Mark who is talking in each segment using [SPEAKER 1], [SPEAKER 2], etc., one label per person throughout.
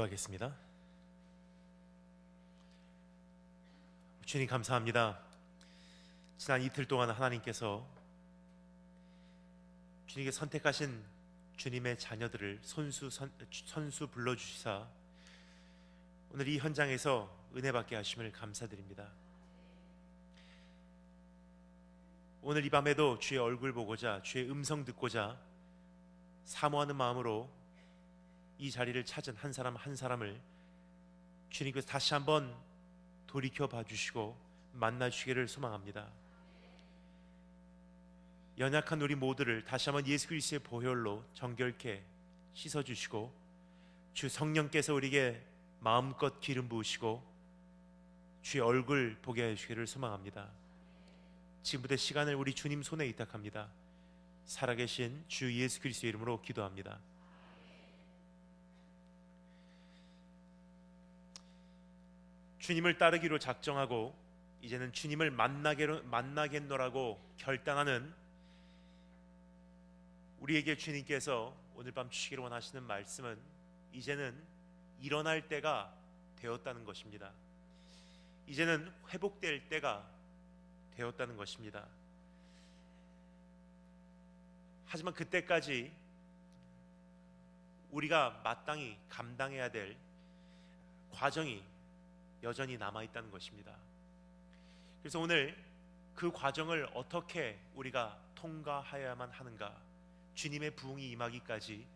[SPEAKER 1] 기도하겠습니다. 주님 감사합니다. 지난 이틀 동안 하나님께서 주님께 선택하신 주님의 자녀들을 선수 불러주시사 오늘 이 현장에서 은혜 받게 하심을 감사드립니다. 오늘 이 밤에도 주의 얼굴 보고자, 주의 음성 듣고자 사모하는 마음으로 이 자리를 찾은 한 사람 한 사람을 주님께서 다시 한번 돌이켜 봐주시고 만나주시기를 소망합니다. 연약한 우리 모두를 다시 한번 예수 그리스도의 보혈로 정결케 씻어주시고 주 성령께서 우리에게 마음껏 기름 부으시고 주의 얼굴 보게 해주시기를 소망합니다. 지금부터 시간을 우리 주님 손에 위탁합니다. 살아계신 주 예수 그리스도의 이름으로 기도합니다. 주님을 따르기로 작정하고 이제는 주님을 만나겠노라고 결단하는 우리에게 주님께서 오늘 밤 주시기를 원하시는 말씀은 이제는 일어날 때가 되었다는 것입니다. 이제는 회복될 때가 되었다는 것입니다. 하지만 그때까지 우리가 마땅히 감당해야 될 과정이 여전히 남아있다는 것입니다. 그래서 오늘 그 과정을 어떻게 우리가 통과하여야만 하는가, 주님의 부흥이 임하기까지,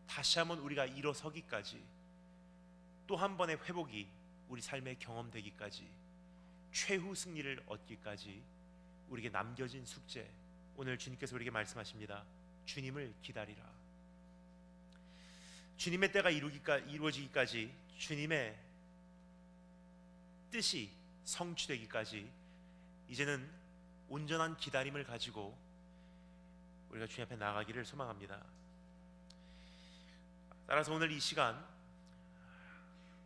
[SPEAKER 1] 다시 한번 우리가 일어서기까지, 또 한 번의 회복이 우리 삶에 경험되기까지, 최후 승리를 얻기까지 우리에게 남겨진 숙제, 오늘 주님께서 우리에게 말씀하십니다. 주님을 기다리라. 주님의 때가 이루어지기까지, 주님의 뜻이 성취되기까지 이제는 온전한 기다림을 가지고 우리가 주님 앞에 나아가기를 소망합니다. 따라서 오늘 이 시간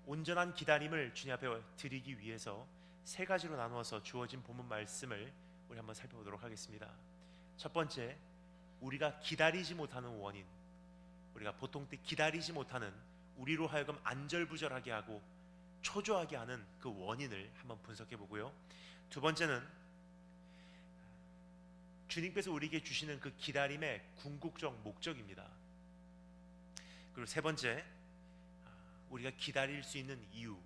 [SPEAKER 1] 온전한 기다림을 주님 앞에 드리기 위해서 세 가지로 나누어서 주어진 본문 말씀을 우리 한번 살펴보도록 하겠습니다. 첫 번째, 우리가 기다리지 못하는 원인, 우리가 보통 때 기다리지 못하는, 우리로 하여금 안절부절하게 하고 초조하게 하는 그 원인을 한번 분석해 보고요. 두 번째는 주님께서 우리에게 주시는 그 기다림의 궁극적 목적입니다. 그리고 세 번째, 우리가 기다릴 수 있는 이유,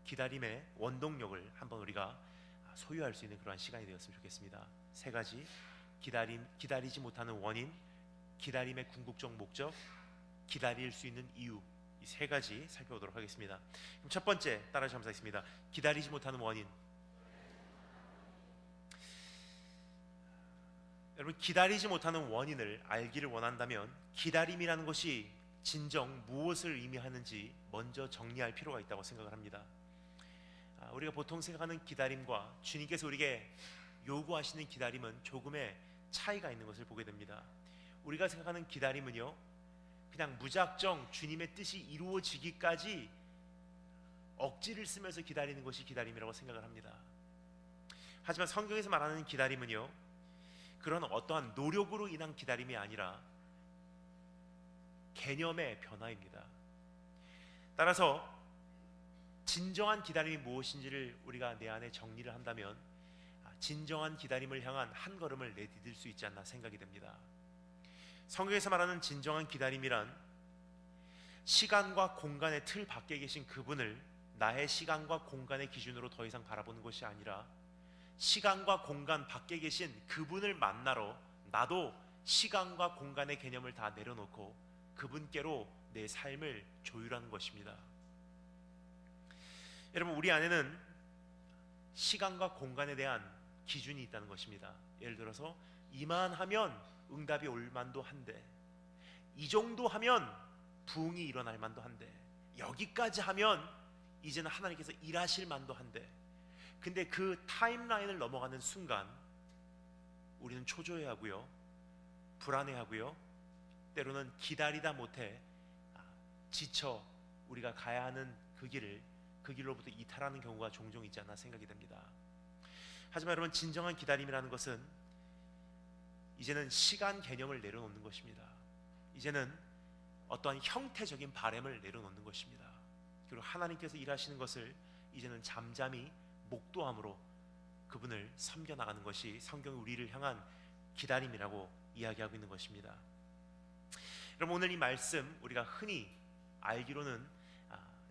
[SPEAKER 1] 기다림의 원동력을 한번 우리가 소유할 수 있는 그러한 시간이 되었으면 좋겠습니다. 세 가지, 기다리지 못하는 원인, 기다림의 궁극적 목적, 기다릴 수 있는 이유, 이 세 가지 살펴보도록 하겠습니다. 그럼 첫 번째, 따라서 감사하겠습니다. 기다리지 못하는 원인. 여러분, 기다리지 못하는 원인을 알기를 원한다면 기다림이라는 것이 진정 무엇을 의미하는지 먼저 정리할 필요가 있다고 생각을 합니다. 우리가 보통 생각하는 기다림과 주님께서 우리에게 요구하시는 기다림은 조금의 차이가 있는 것을 보게 됩니다. 우리가 생각하는 기다림은요, 그냥 무작정 주님의 뜻이 이루어지기까지 억지를 쓰면서 기다리는 것이 기다림이라고 생각을 합니다. 하지만 성경에서 말하는 기다림은요, 그런 어떠한 노력으로 인한 기다림이 아니라 개념의 변화입니다. 따라서 진정한 기다림이 무엇인지를 우리가 내 안에 정리를 한다면 진정한 기다림을 향한 한 걸음을 내디딜 수 있지 않나 생각이 됩니다. 성경에서 말하는 진정한 기다림이란 시간과 공간의 틀 밖에 계신 그분을 나의 시간과 공간의 기준으로 더 이상 바라보는 것이 아니라 시간과 공간 밖에 계신 그분을 만나러 나도 시간과 공간의 개념을 다 내려놓고 그분께로 내 삶을 조율하는 것입니다. 여러분, 우리 안에는 시간과 공간에 대한 기준이 있다는 것입니다. 예를 들어서 이만하면 응답이 올 만도 한데, 이 정도 하면 부흥이 일어날 만도 한데, 여기까지 하면 이제는 하나님께서 일하실 만도 한데, 근데 그 타임라인을 넘어가는 순간 우리는 초조해하고요, 불안해하고요, 때로는 기다리다 못해 지쳐 우리가 가야 하는 그 길로부터 이탈하는 경우가 종종 있지 않나 생각이 됩니다. 하지만 여러분, 진정한 기다림이라는 것은 이제는 시간 개념을 내려놓는 것입니다. 이제는 어떠한 형태적인 바램을 내려놓는 것입니다. 그리고 하나님께서 일하시는 것을 이제는 잠잠히 목도함으로 그분을 섬겨나가는 것이 성경이 우리를 향한 기다림이라고 이야기하고 있는 것입니다. 여러분, 오늘 이 말씀 우리가 흔히 알기로는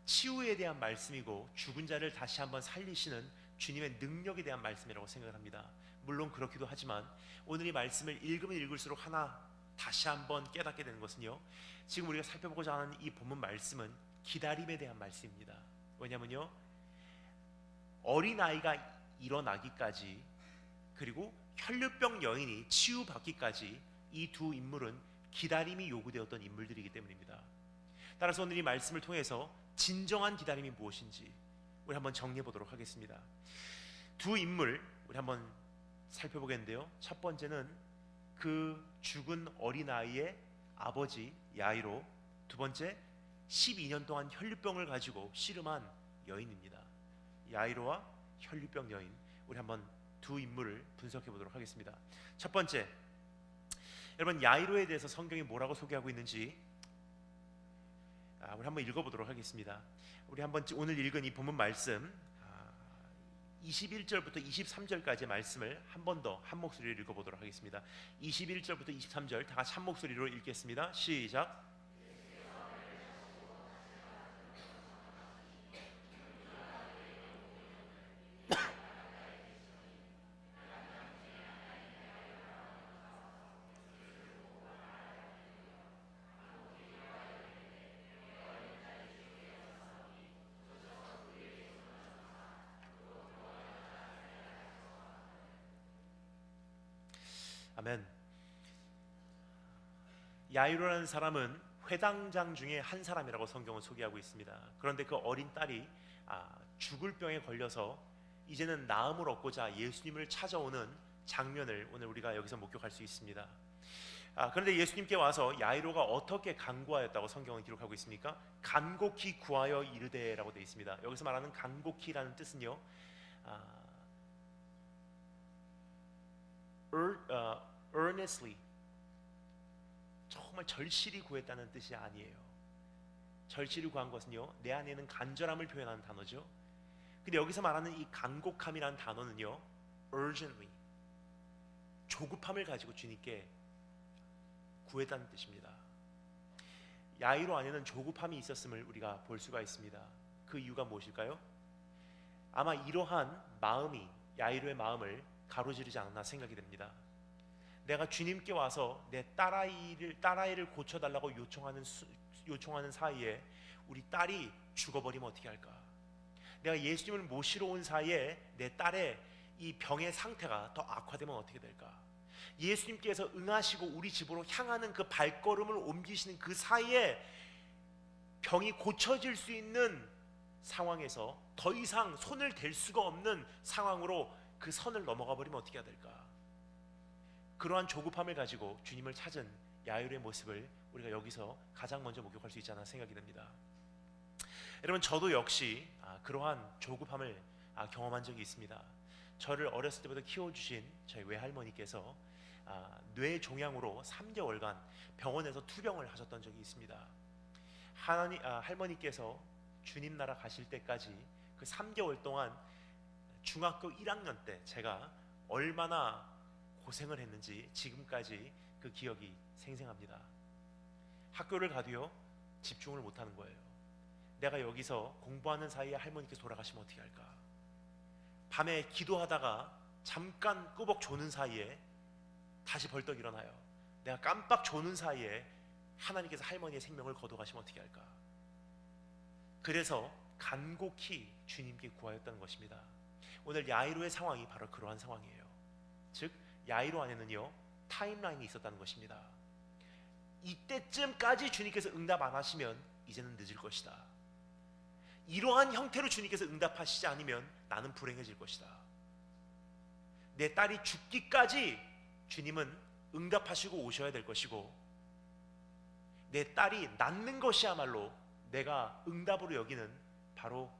[SPEAKER 1] 치유에 대한 말씀이고 죽은 자를 다시 한번 살리시는 주님의 능력에 대한 말씀이라고 생각을 합니다. 물론 그렇기도 하지만 오늘 이 말씀을 읽으면 읽을수록 하나 다시 한번 깨닫게 되는 것은요, 지금 우리가 살펴보고자 하는 이 본문 말씀은 기다림에 대한 말씀입니다. 왜냐하면요, 어린아이가 일어나기까지 그리고 혈류병 여인이 치유받기까지 이 두 인물은 기다림이 요구되었던 인물들이기 때문입니다. 따라서 오늘 이 말씀을 통해서 진정한 기다림이 무엇인지 우리 한번 정리해 보도록 하겠습니다. 두 인물 우리 한번 살펴보겠는데요, 첫 번째는 그 죽은 어린아이의 아버지 야이로, 두 번째 12년 동안 혈류병을 가지고 씨름한 여인입니다. 야이로와 혈류병 여인, 우리 한번 두 인물을 분석해 보도록 하겠습니다. 첫 번째, 여러분, 야이로에 대해서 성경이 뭐라고 소개하고 있는지 우리 한번 읽어보도록 하겠습니다. 우리 한번 오늘 읽은 이 본문 말씀 21절부터 23절까지의 말씀을 한 번 더 한 목소리로 읽어보도록 하겠습니다. 21절부터 23절 다 같이 한 목소리로 읽겠습니다. 시작. 아멘. 야이로라는 사람은 회당장 중에 한 사람이라고 성경은 소개하고 있습니다. 그런데 그 어린 딸이 죽을 병에 걸려서 이제는 나음을 얻고자 예수님을 찾아오는 장면을 오늘 우리가 여기서 목격할 수 있습니다. 그런데 예수님께 와서 야이로가 어떻게 간구하였다고 성경은 기록하고 있습니까? 간곡히 구하여 이르되라고 되어 있습니다. 여기서 말하는 간곡히라는 뜻은요, earnestly, 정말 절실히 구했다는 뜻이 아니에요. 절실히 구한 것은요, 내 안에는 간절함을 표현하는 단어죠. 근데 여기서 말하는 이 간곡함이라는 단어는요, urgently, 조급함을 가지고 주님께 구했다는 뜻입니다. 야이로 안에는 조급함이 있었음을 우리가 볼 수가 있습니다. 그 이유가 무엇일까요? 아마 이러한 마음이 야이로의 마음을 가로지르지 않았나 생각이 됩니다. 내가 주님께 와서 내 딸아이를 고쳐달라고 요청하는 사이에 우리 딸이 죽어버리면 어떻게 할까? 내가 예수님을 모시러 온 사이에 내 딸의 이 병의 상태가 더 악화되면 어떻게 될까? 예수님께서 응하시고 우리 집으로 향하는 그 발걸음을 옮기시는 그 사이에 병이 고쳐질 수 있는 상황에서 더 이상 손을 댈 수가 없는 상황으로 그 선을 넘어가 버리면 어떻게 해야 될까? 그러한 조급함을 가지고 주님을 찾은 야이로의 모습을 우리가 여기서 가장 먼저 목격할 수 있지 않나 생각이 됩니다. 여러분, 저도 역시 그러한 조급함을 경험한 적이 있습니다. 저를 어렸을 때부터 키워주신 저희 외할머니께서 뇌 종양으로 3개월간 병원에서 투병을 하셨던 적이 있습니다. 할머니께서 주님 나라 가실 때까지 그 3개월 동안 중학교 1학년 때 제가 얼마나 고생을 했는지 지금까지 그 기억이 생생합니다. 학교를 가도요, 집중을 못하는 거예요. 내가 여기서 공부하는 사이에 할머니께서 돌아가시면 어떻게 할까? 밤에 기도하다가 잠깐 꾸벅 조는 사이에 다시 벌떡 일어나요. 내가 깜빡 조는 사이에 하나님께서 할머니의 생명을 거둬가시면 어떻게 할까? 그래서 간곡히 주님께 구하였다는 것입니다. 오늘 야이로의 상황이 바로 그러한 상황이에요. 즉, 야이로 안에는요, 타임라인이 있었다는 것입니다. 이때쯤까지 주님께서 응답 안 하시면 이제는 늦을 것이다. 이러한 형태로 주님께서 응답하시지 않으면 나는 불행해질 것이다. 내 딸이 죽기까지 주님은 응답하시고 오셔야 될 것이고, 내 딸이 낫는 것이야말로 내가 응답으로 여기는 바로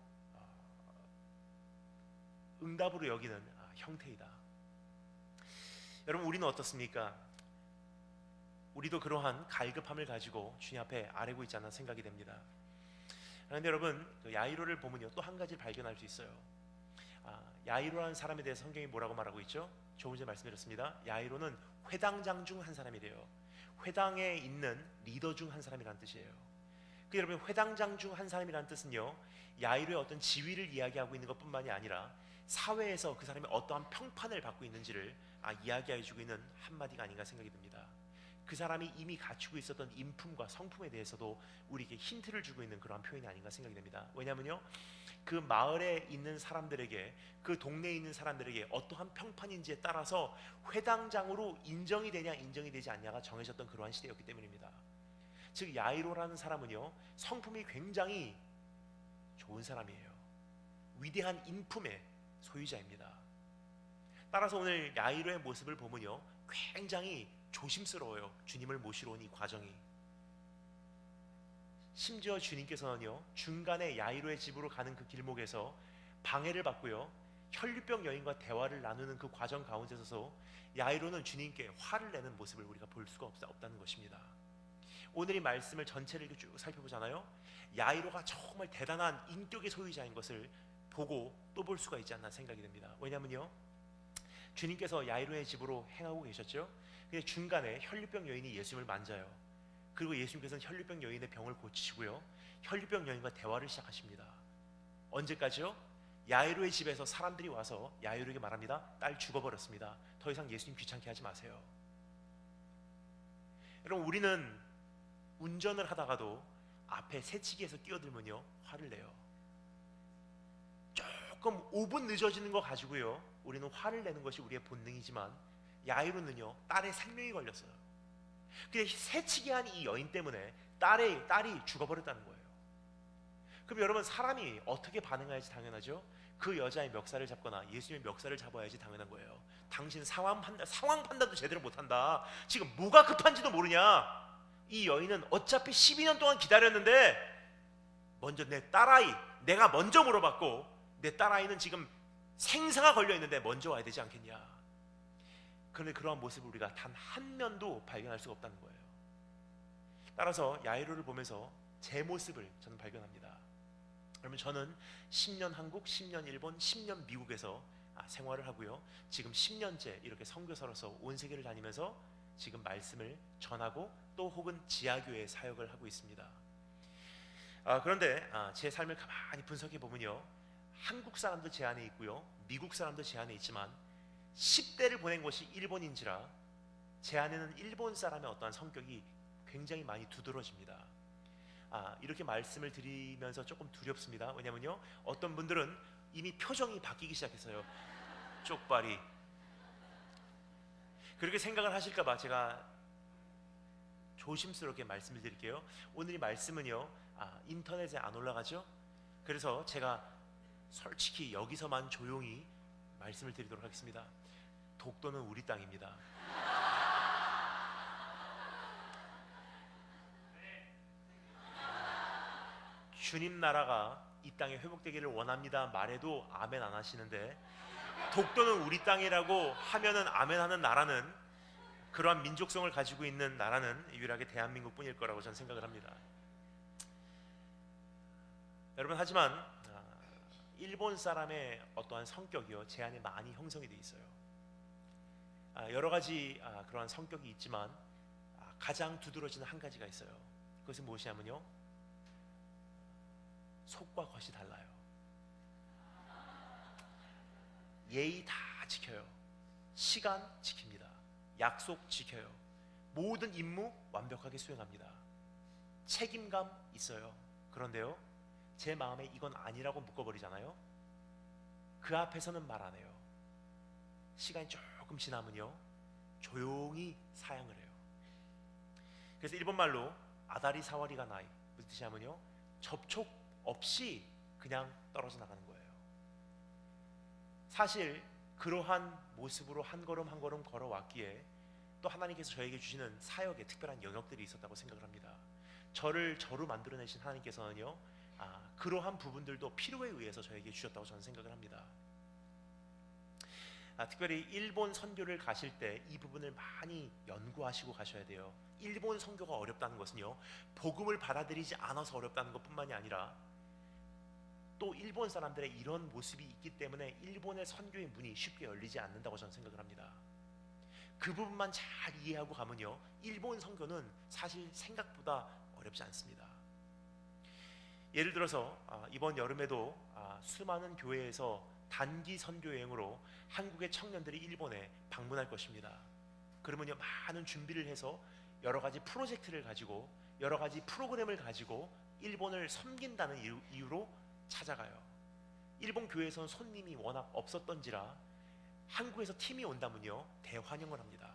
[SPEAKER 1] 응답으로 여기는 형태이다. 여러분, 우리는 어떻습니까? 우리도 그러한 갈급함을 가지고 주님 앞에 아뢰고 있지 않나 생각이 됩니다. 그런데 여러분, 그 야이로를 보면요, 또 한 가지를 발견할 수 있어요. 야이로라는 사람에 대해서 성경이 뭐라고 말하고 있죠? 조금 전에 말씀드렸습니다. 야이로는 회당장 중 한 사람이래요. 회당에 있는 리더 중 한 사람이라는 뜻이에요. 그 여러분, 회당장 중 한 사람이라는 뜻은요, 야이로의 어떤 지위를 이야기하고 있는 것뿐만이 아니라 사회에서 그 사람이 어떠한 평판을 받고 있는지를 이야기해주고 있는 한마디가 아닌가 생각이 듭니다. 그 사람이 이미 갖추고 있었던 인품과 성품에 대해서도 우리에게 힌트를 주고 있는 그러한 표현이 아닌가 생각이 됩니다. 왜냐하면요, 그 마을에 있는 사람들에게, 그 동네에 있는 사람들에게 어떠한 평판인지에 따라서 회당장으로 인정이 되냐 인정이 되지 않냐가 정해졌던 그러한 시대였기 때문입니다. 즉 야이로라는 사람은요, 성품이 굉장히 좋은 사람이에요. 위대한 인품의 소유자입니다. 따라서 오늘 야이로의 모습을 보면요, 굉장히 조심스러워요. 주님을 모시러 온 이 과정이. 심지어 주님께서는요, 중간에 야이로의 집으로 가는 그 길목에서 방해를 받고요, 혈류병 여인과 대화를 나누는 그 과정 가운데 서서 야이로는 주님께 화를 내는 모습을 우리가 볼 수가 없다는 것입니다. 오늘 이 말씀을 전체를 쭉 살펴보잖아요. 야이로가 정말 대단한 인격의 소유자인 것을 보고 또 볼 수가 있지 않나 생각이 됩니다. 왜냐하면요, 주님께서 야이로의 집으로 행하고 계셨죠. 근데 중간에 혈류병 여인이 예수님을 만져요. 그리고 예수님께서는 혈류병 여인의 병을 고치시고요, 혈류병 여인과 대화를 시작하십니다. 언제까지요? 야이로의 집에서 사람들이 와서 야이로에게 말합니다. 딸 죽어버렸습니다. 더 이상 예수님 귀찮게 하지 마세요. 여러분, 우리는 운전을 하다가도 앞에 새치기에서 끼어들면요, 화를 내요. 조금 5분 늦어지는 거 가지고요, 우리는 화를 내는 것이 우리의 본능이지만 야이로는요, 딸의 생명이 걸렸어요. 근데 새치기 한 이 여인 때문에 딸이 죽어버렸다는 거예요. 그럼 여러분, 사람이 어떻게 반응해야지 당연하죠? 그 여자의 멱살을 잡거나 예수님의 멱살을 잡아야지 당연한 거예요. 당신 상황 판단도 제대로 못한다. 지금 뭐가 급한지도 모르냐? 이 여인은 어차피 12년 동안 기다렸는데 먼저 내 딸아이, 내가 먼저 물어봤고 내 딸아이는 지금 생사가 걸려있는데 먼저 와야 되지 않겠냐? 그런데 그러한 모습을 우리가 단 한 면도 발견할 수가 없다는 거예요. 따라서 야이로를 보면서 제 모습을 저는 발견합니다. 그러면 저는 10년 한국, 10년 일본, 10년 미국에서 생활을 하고요, 지금 10년째 이렇게 선교사로서 온 세계를 다니면서 지금 말씀을 전하고 또 혹은 지하교회 사역을 하고 있습니다. 그런데 제 삶을 가만히 분석해 보면요, 한국 사람도 제 안에 있고요, 미국 사람도 제 안에 있지만 10대를 보낸 것이 일본인지라 제 안에는 일본 사람의 어떠한 성격이 굉장히 많이 두드러집니다. 이렇게 말씀을 드리면서 조금 두렵습니다. 왜냐면요, 어떤 분들은 이미 표정이 바뀌기 시작했어요. 쪽발이. 그렇게 생각을 하실까봐 제가 조심스럽게 말씀을 드릴게요. 오늘 이 말씀은요, 인터넷에 안 올라가죠? 그래서 제가 솔직히 여기서만 조용히 말씀을 드리도록 하겠습니다. 독도는 우리 땅입니다. 주님 나라가 이 땅에 회복되기를 원합니다 말해도 아멘 안 하시는데, 독도는 우리 땅이라고 하면은 아멘 하는 나라는, 그러한 민족성을 가지고 있는 나라는 유일하게 대한민국 뿐일 거라고 저는 생각을 합니다. 여러분, 하지만 일본 사람의 어떠한 성격이요, 제 안에 많이 형성이 되어 있어요. 여러 가지 그러한 성격이 있지만 가장 두드러지는 한 가지가 있어요. 그것은 무엇이냐면요, 속과 겉이 달라요. 예의 다 지켜요. 시간 지킵니다. 약속 지켜요. 모든 임무 완벽하게 수행합니다. 책임감 있어요. 그런데요, 제 마음에 이건 아니라고 묶어버리잖아요. 그 앞에서는 말 안 해요. 시간이 조금 지나면요, 조용히 사양을 해요. 그래서 일본말로 아다리 사와리가 나이, 무슨 뜻이냐면요, 접촉 없이 그냥 떨어져 나가는 거예요. 사실 그러한 모습으로 한 걸음 한 걸음 걸어왔기에 또 하나님께서 저에게 주시는 사역에 특별한 영역들이 있었다고 생각을 합니다. 저로 만들어내신 하나님께서는요, 그러한 부분들도 필요에 의해서 저에게 주셨다고 저는 생각을 합니다. 특별히 일본 선교를 가실 때 이 부분을 많이 연구하시고 가셔야 돼요. 일본 선교가 어렵다는 것은요, 복음을 받아들이지 않아서 어렵다는 것뿐만이 아니라 또 일본 사람들의 이런 모습이 있기 때문에 일본의 선교의 문이 쉽게 열리지 않는다고 저는 생각을 합니다. 그 부분만 잘 이해하고 가면요, 일본 선교는 사실 생각보다 어렵지 않습니다. 예를 들어서 이번 여름에도 수많은 교회에서 단기 선교 여행으로 한국의 청년들이 일본에 방문할 것입니다. 그러면요, 많은 준비를 해서 여러 가지 프로젝트를 가지고 여러 가지 프로그램을 가지고 일본을 섬긴다는 이유로 찾아가요. 일본 교회에서는 손님이 워낙 없었던지라 한국에서 팀이 온다면요, 대환영을 합니다.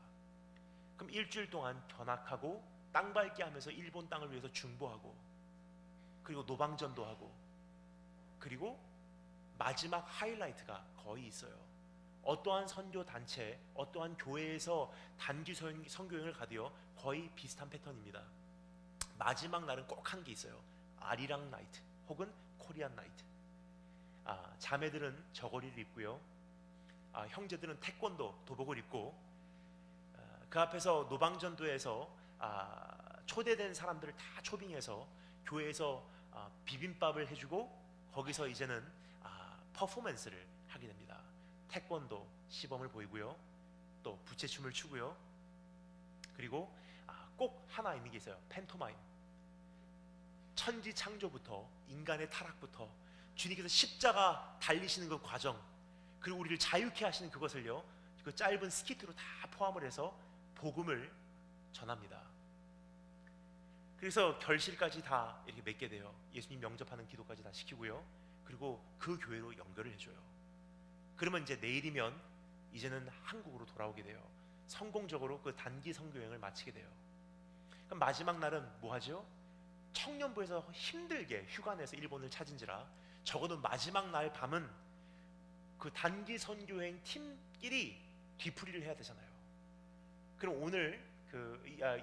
[SPEAKER 1] 그럼 일주일 동안 견학하고 땅 밟기 하면서 일본 땅을 위해서 중보하고, 그리고 노방전도 하고, 그리고 마지막 하이라이트가 거의 있어요. 어떠한 선교 단체, 어떠한 교회에서 단기 선교 여행을 가도요, 거의 비슷한 패턴입니다. 마지막 날은 꼭 한 게 있어요. 아리랑 나이트 혹은 코리안 나이트. 자매들은 저고리를 입고요, 형제들은 태권도 도복을 입고, 그 앞에서 노방전도에서 초대된 사람들을 다 초빙해서 교회에서 비빔밥을 해주고, 거기서 이제는 퍼포먼스를 하게 됩니다. 태권도 시범을 보이고요, 또 부채춤을 추고요, 그리고 꼭 하나 있는 게 있어요. 팬토마임. 천지 창조부터 인간의 타락부터 주님께서 십자가 달리시는 그 과정, 그리고 우리를 자유케 하시는 그것을요, 그 짧은 스키트로 다 포함을 해서 복음을 전합니다. 그래서 결실까지 다 이렇게 맺게 돼요. 예수님 영접하는 기도까지 다 시키고요, 그리고 그 교회로 연결을 해줘요. 그러면 이제 내일이면 이제는 한국으로 돌아오게 돼요. 성공적으로 그 단기 선교 여행을 마치게 돼요. 그럼 마지막 날은 뭐 하죠? 청년부에서 힘들게 휴가 내서 일본을 찾은지라 적어도 마지막 날 밤은 그 단기 선교 여행 팀끼리 뒤풀이를 해야 되잖아요. 그럼 오늘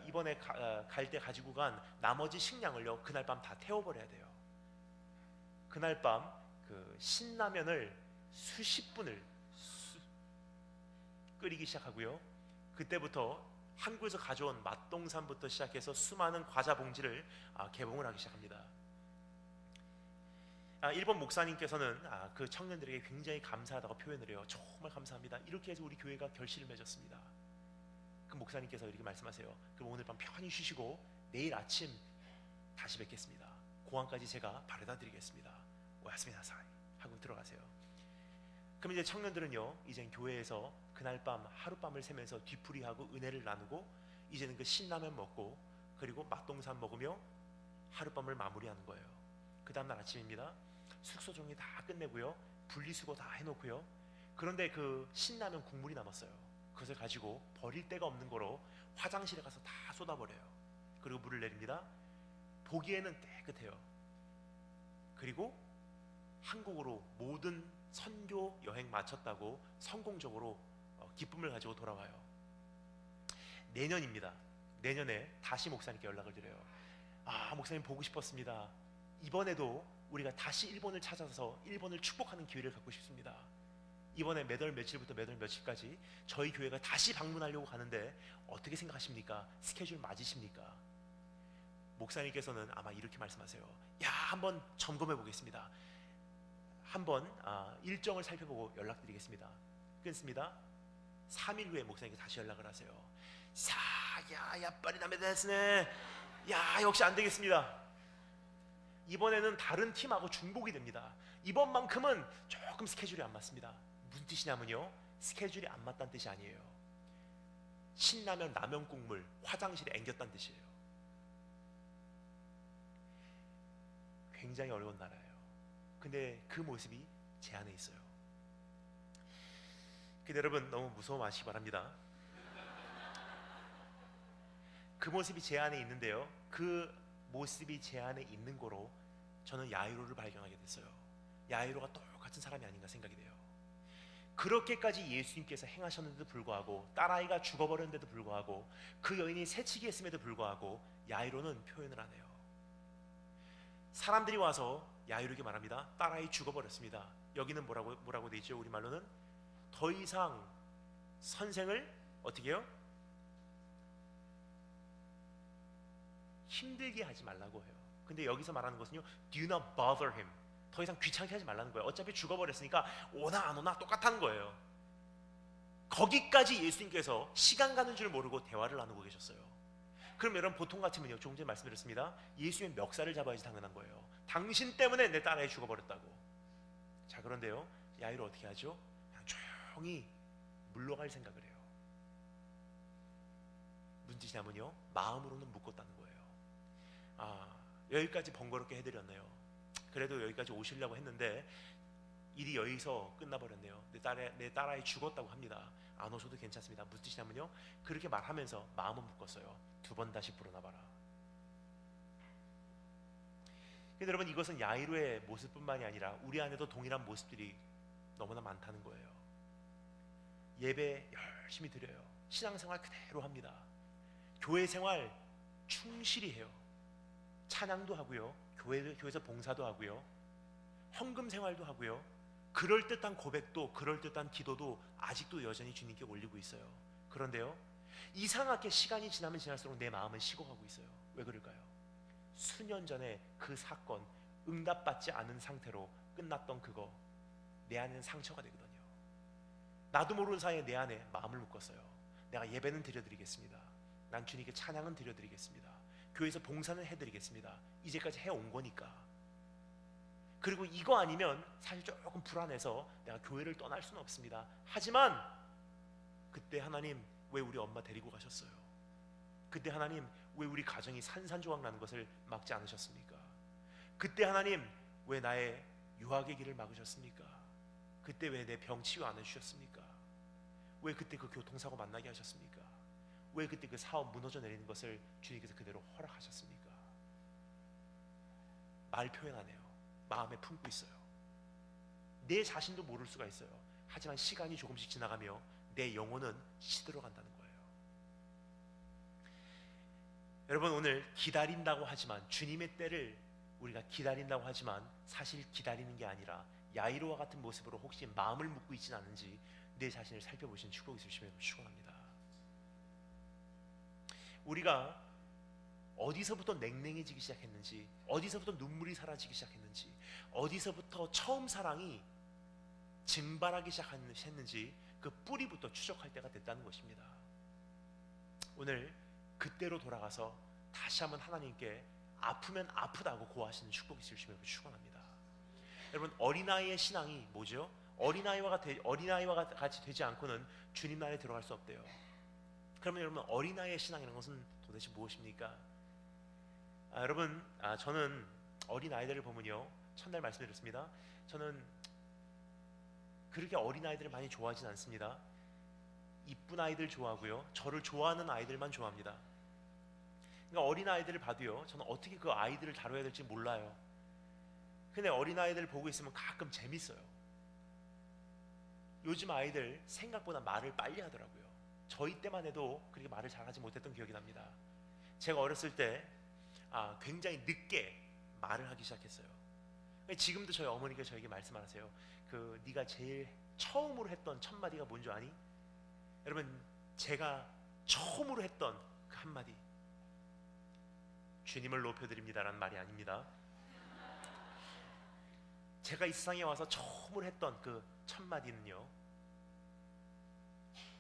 [SPEAKER 1] 이번에 갈 때 가지고 간 나머지 식량을요, 그날 밤 다 태워버려야 돼요. 그날 밤 그 신라면을 수십 분을 끓이기 시작하고요, 그때부터 한국에서 가져온 맛동산부터 시작해서 수많은 과자 봉지를 개봉을 하기 시작합니다. 일본 목사님께서는 그 청년들에게 굉장히 감사하다고 표현을 해요. 정말 감사합니다. 이렇게 해서 우리 교회가 결실을 맺었습니다. 그 목사님께서 이렇게 말씀하세요. 그럼 오늘 밤 편히 쉬시고 내일 아침 다시 뵙겠습니다. 공항까지 제가 바래다 드리겠습니다. 오야스미나사이 하고 들어가세요. 그럼 이제 청년들은요, 이젠 교회에서 그날 밤 하룻밤을 새면서 뒤풀이하고 은혜를 나누고, 이제는 그 신라면 먹고 그리고 맛동산 먹으며 하룻밤을 마무리하는 거예요. 그 다음날 아침입니다. 숙소 정리 다 끝내고요, 분리수거 다 해놓고요, 그런데 그 신라면 국물이 남았어요. 그것을 가지고 버릴 데가 없는 거로 화장실에 가서 다 쏟아버려요. 그리고 물을 내립니다. 보기에는 깨끗해요. 그리고 한국으로 모든 선교 여행 마쳤다고 성공적으로 기쁨을 가지고 돌아와요. 내년입니다. 내년에 다시 목사님께 연락을 드려요. 목사님 보고 싶었습니다. 이번에도 우리가 다시 일본을 찾아서 일본을 축복하는 기회를 갖고 싶습니다. 이번에 몇 월 며칠부터 몇 월 며칠까지 저희 교회가 다시 방문하려고 가는데 어떻게 생각하십니까? 스케줄 맞으십니까? 목사님께서는 아마 이렇게 말씀하세요. 한번 점검해 보겠습니다. 한번 일정을 살펴보고 연락드리겠습니다. 끊습니다. 3일 후에 목사님께 다시 연락을 하세요. 야빨리 남에 됐으네. 역시 안 되겠습니다. 이번에는 다른 팀하고 중복이 됩니다. 이번만큼은 조금 스케줄이 안 맞습니다. 무슨 뜻이냐면요, 스케줄이 안 맞다는 뜻이 아니에요. 신라면 라면 국물 화장실에 앵겼다는 뜻이에요. 굉장히 어려운 나라예요. 근데 그 모습이 제 안에 있어요. 근데 여러분 너무 무서워 마시기 바랍니다. 그 모습이 제 안에 있는데요, 그 모습이 제 안에 있는 거로 저는 야이로를 발견하게 됐어요. 야이로가 똑같은 사람이 아닌가 생각이 돼요. 그렇게까지 예수님께서 행하셨는데도 불구하고, 딸아이가 죽어버렸는데도 불구하고, 그 여인이 새치기 했음에도 불구하고 야이로는 표현을 안 해요. 사람들이 와서 야이로에게 말합니다. 딸아이 죽어버렸습니다. 여기는 뭐라고 돼 있죠? 우리말로는 더 이상 선생을 어떻게 해요? 힘들게 하지 말라고 해요. 근데 여기서 말하는 것은요, do not bother him. 더 이상 귀찮게 하지 말라는 거예요. 어차피 죽어버렸으니까 오나 안 오나 똑같다는 거예요. 거기까지 예수님께서 시간 가는 줄 모르고 대화를 나누고 계셨어요. 그럼 여러분, 보통 같으면요, 조금 전에 말씀드렸습니다, 예수님의 멱살을 잡아야지 당연한 거예요. 당신 때문에 내 딸아이 죽어버렸다고. 자, 그런데요, 야이로 어떻게 하죠? 그냥 조용히 물러갈 생각을 해요. 문지냐면요, 마음으로는 묶었다는 거예요. 여기까지 번거롭게 해드렸네요. 그래도 여기까지 오시려고 했는데 일이 여기서 끝나버렸네요. 내 딸아이 죽었다고 합니다. 안 오셔도 괜찮습니다. 무슨 뜻이냐면요, 그렇게 말하면서 마음은 묶었어요. 2번 다시 불어나봐라. 근데 여러분, 이것은 야이로의 모습뿐만이 아니라 우리 안에도 동일한 모습들이 너무나 많다는 거예요. 예배 열심히 드려요. 신앙생활 그대로 합니다. 교회 생활 충실히 해요. 찬양도 하고요, 교회에서 봉사도 하고요, 헌금 생활도 하고요, 그럴듯한 고백도, 그럴듯한 기도도 아직도 여전히 주님께 올리고 있어요. 그런데요, 이상하게 시간이 지나면 지날수록 내 마음은 식어가고 있어요. 왜 그럴까요? 수년 전에 그 사건, 응답받지 않은 상태로 끝났던 그거, 내 안에는 상처가 되거든요. 나도 모르는 사이에 내 안에 마음을 묶었어요. 내가 예배는 드려드리겠습니다. 난 주님께 찬양은 드려드리겠습니다. 교회에서 봉사는 해드리겠습니다. 이제까지 해온 거니까. 그리고 이거 아니면 사실 조금 불안해서 내가 교회를 떠날 수는 없습니다. 하지만 그때 하나님 왜 우리 엄마 데리고 가셨어요? 그때 하나님 왜 우리 가정이 산산조각 나는 것을 막지 않으셨습니까? 그때 하나님 왜 나의 유학의 길을 막으셨습니까? 그때 왜 내 병 치유 안 해주셨습니까? 왜 그때 그 교통사고 만나게 하셨습니까? 왜 그때 그 사업 무너져 내리는 것을 주님께서 그대로 허락하셨습니까? 말 표현 안 해요. 마음에 품고 있어요. 내 자신도 모를 수가 있어요. 하지만 시간이 조금씩 지나가며 내 영혼은 시들어간다는 거예요. 여러분, 오늘 기다린다고 하지만, 주님의 때를 우리가 기다린다고 하지만 사실 기다리는 게 아니라 야이로와 같은 모습으로 혹시 마음을 묶고 있지는 않은지 내 자신을 살펴보시는 축복이 있으시면 축원합니다. 우리가 어디서부터 냉랭해지기 시작했는지, 어디서부터 눈물이 사라지기 시작했는지, 어디서부터 처음 사랑이 증발하기 시작했는지 그 뿌리부터 추적할 때가 됐다는 것입니다. 오늘 그때로 돌아가서 다시 한번 하나님께 아프면 아프다고 고하시는 축복이 있으시면 축원합니다. 여러분, 어린아이의 신앙이 뭐죠? 어린아이와 같이 되지 않고는 주님 나라에 들어갈 수 없대요. 그러면 여러분, 어린아이의 신앙이라는 것은 도대체 무엇입니까? 여러분, 저는 어린아이들을 보면요, 첫날 말씀드렸습니다. 저는 그렇게 어린아이들을 많이 좋아하진 않습니다. 이쁜 아이들 좋아하고요, 저를 좋아하는 아이들만 좋아합니다. 그러니까 어린아이들을 봐도요, 저는 어떻게 그 아이들을 다뤄야 될지 몰라요. 근데 어린아이들을 보고 있으면 가끔 재밌어요. 요즘 아이들 생각보다 말을 빨리 하더라고요. 저희 때만 해도 그렇게 말을 잘하지 못했던 기억이 납니다. 제가 어렸을 때 굉장히 늦게 말을 하기 시작했어요. 지금도 저희 어머니가 저에게 말씀하세요. 네가 제일 처음으로 했던 첫 마디가 뭔지 아니? 여러분, 제가 처음으로 했던 그 한마디, 주님을 높여드립니다라는 말이 아닙니다. 제가 이 세상에 와서 처음으로 했던 그 첫 마디는요,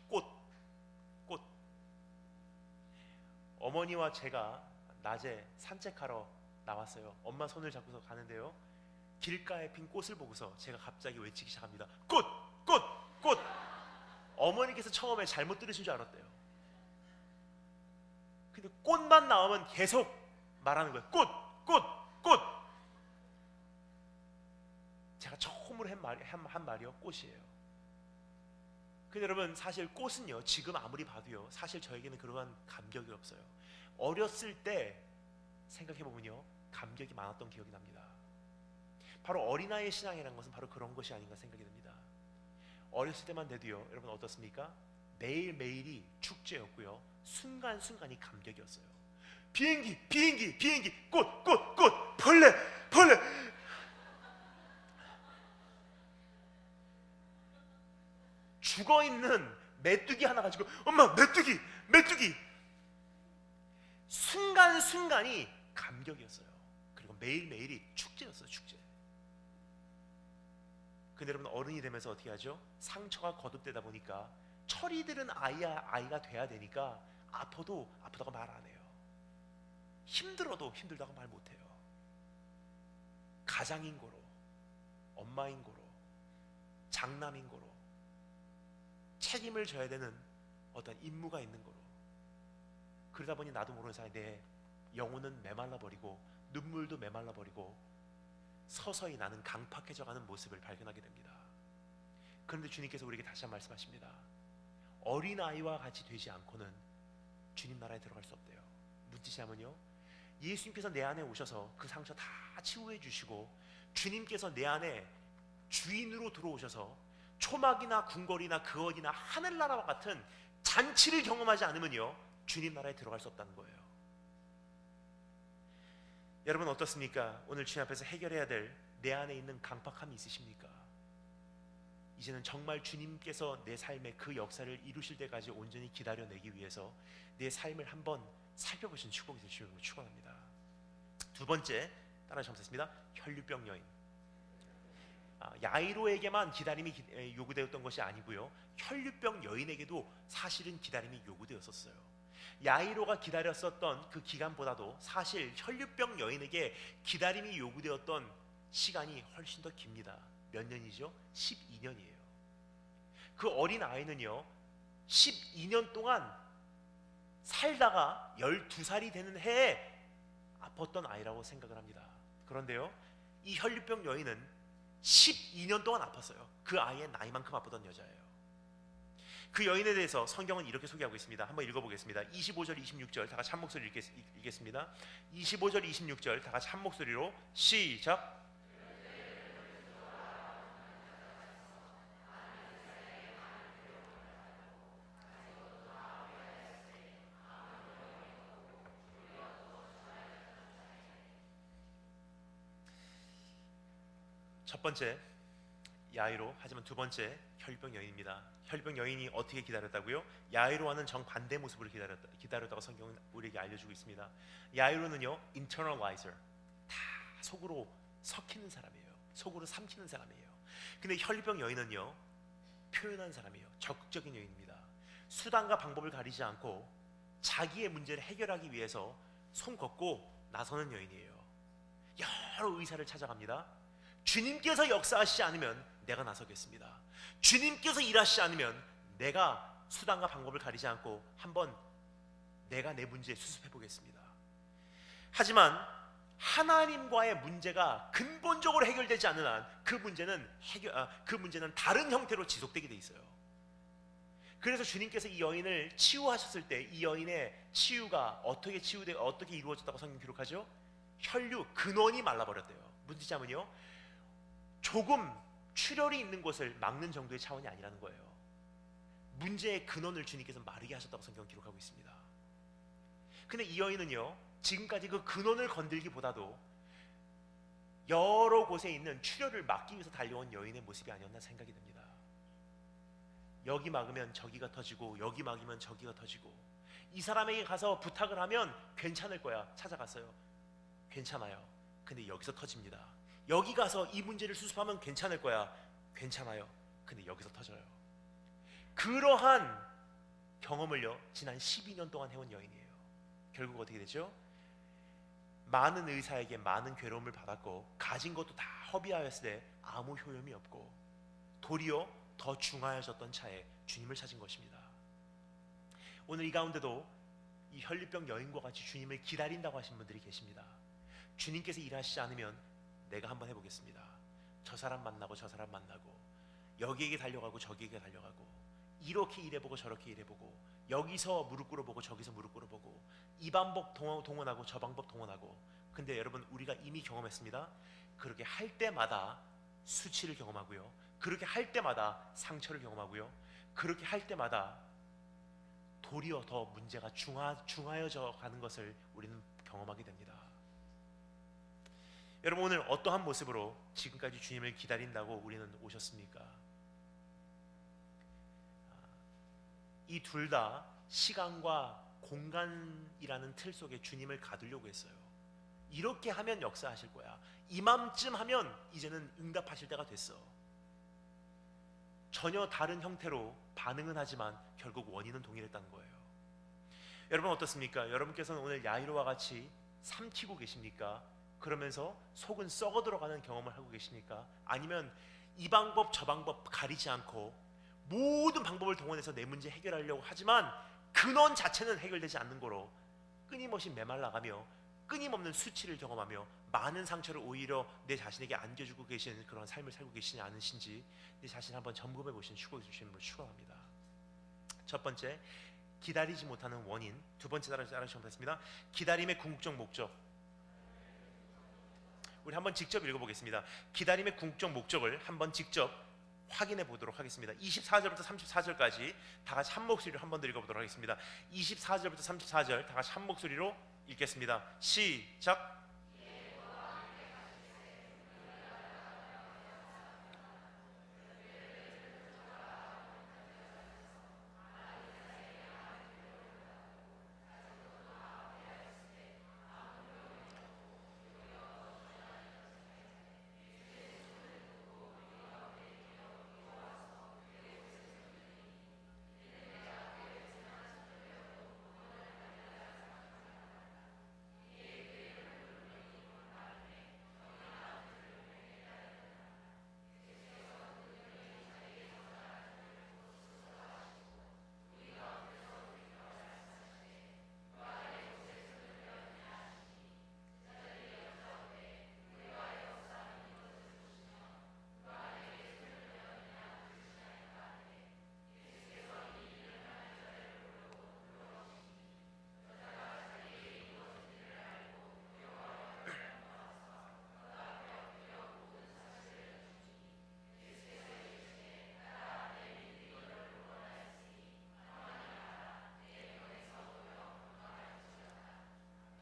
[SPEAKER 1] 꽃. 어머니와 제가 낮에 산책하러 나왔어요. 엄마 손을 잡고서 가는데요, 길가에 핀 꽃을 보고서 제가 갑자기 외치기 시작합니다. 꽃! 어머니께서 처음에 잘못 들으신 줄 알았대요. 근데 꽃만 나오면 계속 말하는 거예요. 꽃! 제가 처음으로 한 말이요, 꽃이에요. 근데 여러분, 사실 꽃은요, 지금 아무리 봐도요, 사실 저에게는 그러한 감격이 없어요. 어렸을 때 생각해보면요, 감격이 많았던 기억이 납니다. 바로 어린아이의 신앙이라는 것은 바로 그런 것이 아닌가 생각이 듭니다. 어렸을 때만 돼도요, 여러분 어떻습니까? 매일매일이 축제였고요, 순간순간이 감격이었어요. 비행기, 꽃, 벌레. 죽어있는 메뚜기 하나 가지고 엄마 메뚜기 메뚜기, 순간순간이 감격이었어요. 그리고 매일매일이 축제였어요. 축제. 근데 여러분, 어른이 되면서 어떻게 하죠? 상처가 거듭되다 보니까 철이 들은 아이가 돼야 되니까 아프다고 말 안 해요. 힘들어도 힘들다고 말 못 해요. 가장인 거로, 엄마인 거로, 장남인 거로, 책임을 져야 되는 어떤 임무가 있는 거로. 그러다 보니 나도 모르는 사이에 내 영혼은 메말라 버리고 눈물도 메말라 버리고 서서히 나는 강팍해져가는 모습을 발견하게 됩니다. 그런데 주님께서 우리에게 다시 한번 말씀하십니다. 어린아이와 같이 되지 않고는 주님 나라에 들어갈 수 없대요. 무슨 뜻이냐면요, 예수님께서 내 안에 오셔서 그 상처 다 치유해 주시고 주님께서 내 안에 주인으로 들어오셔서 초막이나 궁궐이나 그엇이나 하늘나라와 같은 잔치를 경험하지 않으면요, 주님 나라에 들어갈 수 없다는 거예요. 여러분 어떻습니까? 오늘 주님 앞에서 해결해야 될 내 안에 있는 강팍함이 있으십니까? 이제는 정말 주님께서 내 삶에 그 역사를 이루실 때까지 온전히 기다려내기 위해서 내 삶을 한번 살펴보신 축복이 되시는 걸 축원합니다. 두 번째, 따라 점수했습니다. 혈류병 여인. 야이로에게만 기다림이 요구되었던 것이 아니고요, 혈류병 여인에게도 사실은 기다림이 요구되었었어요. 야이로가 기다렸었던 그 기간보다도 사실 혈류병 여인에게 기다림이 요구되었던 시간이 훨씬 더 깁니다. 몇 년이죠? 12년이에요. 그 어린 아이는요 12년 동안 살다가 12살이 되는 해에 아팠던 아이라고 생각을 합니다. 그런데요, 이 혈류병 여인은 12년 동안 아팠어요. 그 아이의 나이만큼 아팠던 여자예요. 그 여인에 대해서 성경은 이렇게 소개하고 있습니다. 한번 읽어보겠습니다. 25절 26절 다 같이 한 목소리로 읽겠습니다. 25절 26절 다 같이 한 목소리로 시작. 첫 번째 야이로, 하지만 두 번째 혈병 여인입니다. 혈병 여인이 어떻게 기다렸다고요? 야이로와는 정반대 모습으로 기다렸다고 성경은 우리에게 알려주고 있습니다. 야이로는요 internalizer, 다 속으로 섞이는 사람이에요. 속으로 삼키는 사람이에요. 근데 혈병 여인은요 표현한 사람이에요. 적극적인 여인입니다. 수단과 방법을 가리지 않고 자기의 문제를 해결하기 위해서 손 걷고 나서는 여인이에요. 여러 의사를 찾아갑니다. 주님께서 역사하시지 않으면 내가 나서겠습니다. 주님께서 일하시지 않으면 내가 수단과 방법을 가리지 않고 한번 내가 내 문제 수습해 보겠습니다. 하지만 하나님과의 문제가 근본적으로 해결되지 않는 한 그 문제는 다른 형태로 지속되게 돼 있어요. 그래서 주님께서 이 여인을 치유하셨을 때 이 여인의 치유가 어떻게 이루어졌다고 성경 기록하죠? 혈류 근원이 말라버렸대요. 무슨 뜻이냐면요, 조금 출혈이 있는 곳을 막는 정도의 차원이 아니라는 거예요. 문제의 근원을 주님께서 마르게 하셨다고 성경 기록하고 있습니다. 근데 이 여인은요 지금까지 그 근원을 건들기보다도 여러 곳에 있는 출혈을 막기 위해서 달려온 여인의 모습이 아니었나 생각이 듭니다. 여기 막으면 저기가 터지고 여기 막으면 저기가 터지고, 이 사람에게 가서 부탁을 하면 괜찮을 거야. 찾아갔어요. 괜찮아요. 근데 여기서 터집니다. 여기 가서 이 문제를 수습하면 괜찮을 거야. 괜찮아요. 근데 여기서 터져요. 그러한 경험을요 지난 12년 동안 해온 여인이에요. 결국 어떻게 되죠? 많은 의사에게 많은 괴로움을 받았고 가진 것도 다 허비하였을 때 아무 효용이 없고 도리어 더 중하여졌던 차에 주님을 찾은 것입니다. 오늘 이 가운데도 이 혈류병 여인과 같이 주님을 기다린다고 하신 분들이 계십니다. 주님께서 일하시지 않으면 내가 한번 해보겠습니다. 저 사람 만나고 저 사람 만나고 여기에게 달려가고 저기에게 달려가고 이렇게 일해보고 저렇게 일해보고 여기서 무릎 꿇어보고 저기서 무릎 꿇어보고 이 방법 동원하고 저 방법 동원하고. 근데 여러분 우리가 이미 경험했습니다. 그렇게 할 때마다 수치를 경험하고요, 그렇게 할 때마다 상처를 경험하고요, 그렇게 할 때마다 도리어 더 문제가 중하여져 가는 것을 우리는 경험하게 됩니다. 여러분 오늘 어떠한 모습으로 지금까지 주님을 기다린다고 우리는 오셨습니까? 이 둘 다 시간과 공간이라는 틀 속에 주님을 가두려고 했어요. 이렇게 하면 역사하실 거야. 이맘쯤 하면 이제는 응답하실 때가 됐어. 전혀 다른 형태로 반응은 하지만 결국 원인은 동일했다는 거예요. 여러분 어떻습니까? 여러분께서는 오늘 야이로와 같이 삼키고 계십니까? 그러면서 속은 썩어 들어가는 경험을 하고 계십니까? 아니면 이 방법 저 방법 가리지 않고 모든 방법을 동원해서 내 문제 해결하려고 하지만 근원 자체는 해결되지 않는 거로 끊임없이 메말라가며 끊임없는 수치를 경험하며 많은 상처를 오히려 내 자신에게 안겨주고 계신 그런 삶을 살고 계시지 않으신지 내 자신 한번 점검해 보시는 주님을 축원합니다. 첫 번째, 기다리지 못하는 원인. 두 번째 따라주시면 되겠습니다. 기다림의 궁극적 목적. 우리 한번 직접 읽어보겠습니다. 기다림의 궁극적 목적을 한번 직접 확인해 보도록 하겠습니다. 24절부터 34절까지 다 같이 한 목소리로 한 번 더 읽어보도록 하겠습니다. 24절부터 34절 다 같이 한 목소리로 읽겠습니다. 시작.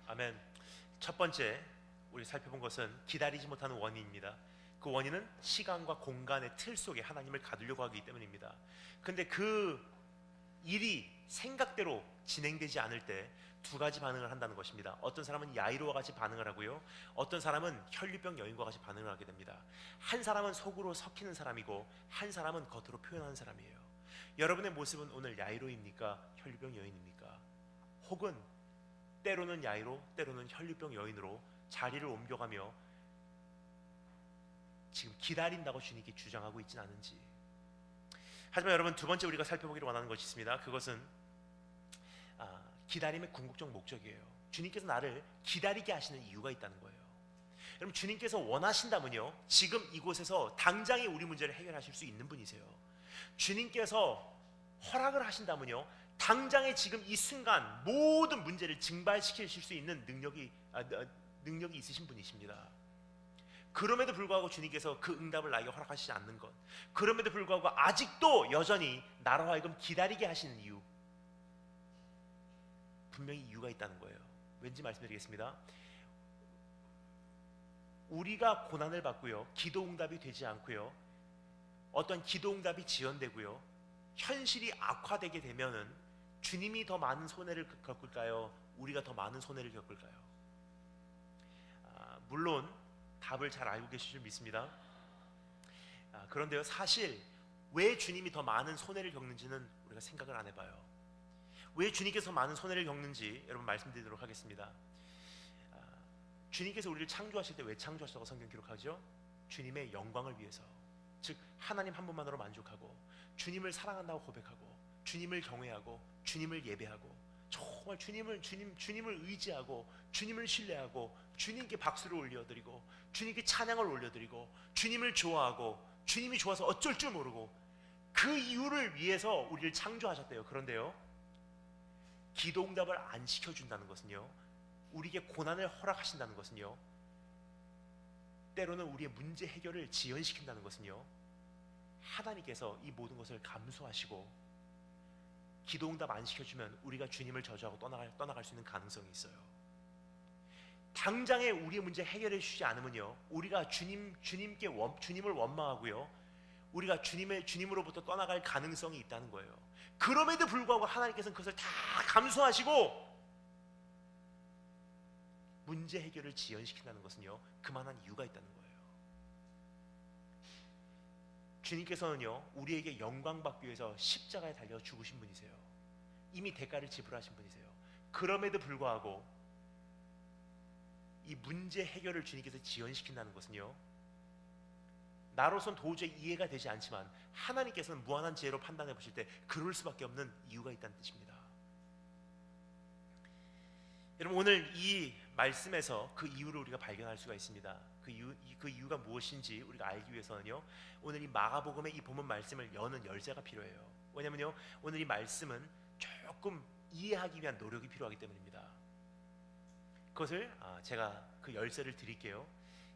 [SPEAKER 1] 아멘. 첫 번째 우리 살펴본 것은 기다리지 못하는 원인입니다. 그 원인은 시간과 공간의 틀 속에 하나님을 가두려고 하기 때문입니다. 근데 그 일이 생각대로 진행되지 않을 때 두 가지 반응을 한다는 것입니다. 어떤 사람은 야이로와 같이 반응을 하고요, 어떤 사람은 혈류병 여인과 같이 반응을 하게 됩니다. 한 사람은 속으로 섞이는 사람이고 한 사람은 겉으로 표현하는 사람이에요. 여러분의 모습은 오늘 야이로입니까? 혈류병 여인입니까? 혹은 때로는 야이로, 때로는 혈류병 여인으로 자리를 옮겨가며 지금 기다린다고 주님께 주장하고 있지는 않은지. 하지만 여러분, 두 번째 우리가 살펴보기를 원하는 것이 있습니다. 그것은 기다림의 궁극적 목적이에요. 주님께서 나를 기다리게 하시는 이유가 있다는 거예요. 여러분, 주님께서 원하신다면요, 지금 이곳에서 당장에 우리 문제를 해결하실 수 있는 분이세요. 주님께서 허락을 하신다면요, 당장에 지금 이 순간 모든 문제를 증발시키실 수 있는 능력이 있으신 분이십니다. 그럼에도 불구하고 주님께서 그 응답을 나에게 허락하시지 않는 것, 그럼에도 불구하고 아직도 여전히 나로 하여금 기다리게 하시는 이유, 분명히 이유가 있다는 거예요. 왠지 말씀드리겠습니다. 우리가 고난을 받고요, 기도 응답이 되지 않고요, 어떤 기도 응답이 지연되고요, 현실이 악화되게 되면은 주님이 더 많은 손해를 겪을까요? 우리가 더 많은 손해를 겪을까요? 물론 답을 잘 알고 계실 줄 믿습니다. 그런데요, 사실 왜 주님이 더 많은 손해를 겪는지는 우리가 생각을 안 해봐요. 왜 주님께서 많은 손해를 겪는지 여러분 말씀드리도록 하겠습니다. 주님께서 우리를 창조하실 때 왜 창조하셨다고 성경 기록하죠? 주님의 영광을 위해서, 즉 하나님 한 분만으로 만족하고 주님을 사랑한다고 고백하고 주님을 경외하고 주님을 예배하고 정말 주님을 의지하고 주님을 신뢰하고 주님께 박수를 올려드리고 주님께 찬양을 올려드리고 주님을 좋아하고 주님이 좋아서 어쩔 줄 모르고 그 이유를 위해서 우리를 창조하셨대요. 그런데요, 기도 응답을 안 시켜준다는 것은요, 우리에게 고난을 허락하신다는 것은요, 때로는 우리의 문제 해결을 지연시킨다는 것은요, 하나님께서 이 모든 것을 감수하시고 기도 응답 안 시켜주면 우리가 주님을 저주하고 떠나갈 수 있는 가능성이 있어요. 당장에 우리의 문제 해결해 주시지 않으면요, 우리가 주님을 원망하고요, 우리가 주님으로부터 떠나갈 가능성이 있다는 거예요. 그럼에도 불구하고 하나님께서는 그것을 다 감수하시고 문제 해결을 지연시킨다는 것은요, 그만한 이유가 있다는 거예요. 주님께서는요, 우리에게 영광 받기 위해서 십자가에 달려 죽으신 분이세요. 이미 대가를 지불하신 분이세요. 그럼에도 불구하고 이 문제 해결을 주님께서 지연시킨다는 것은요, 나로선 도저히 이해가 되지 않지만 하나님께서는 무한한 지혜로 판단해 보실 때 그럴 수밖에 없는 이유가 있다는 뜻입니다. 여러분, 오늘 이 말씀에서 그 이유를 우리가 발견할 수가 있습니다. 그 이유가 무엇인지 우리가 알기 위해서는요, 오늘 이 마가복음의 이 본문 말씀을 여는 열쇠가 필요해요. 왜냐면요, 오늘 이 말씀은 조금 이해하기 위한 노력이 필요하기 때문입니다. 그것을 제가 그 열쇠를 드릴게요.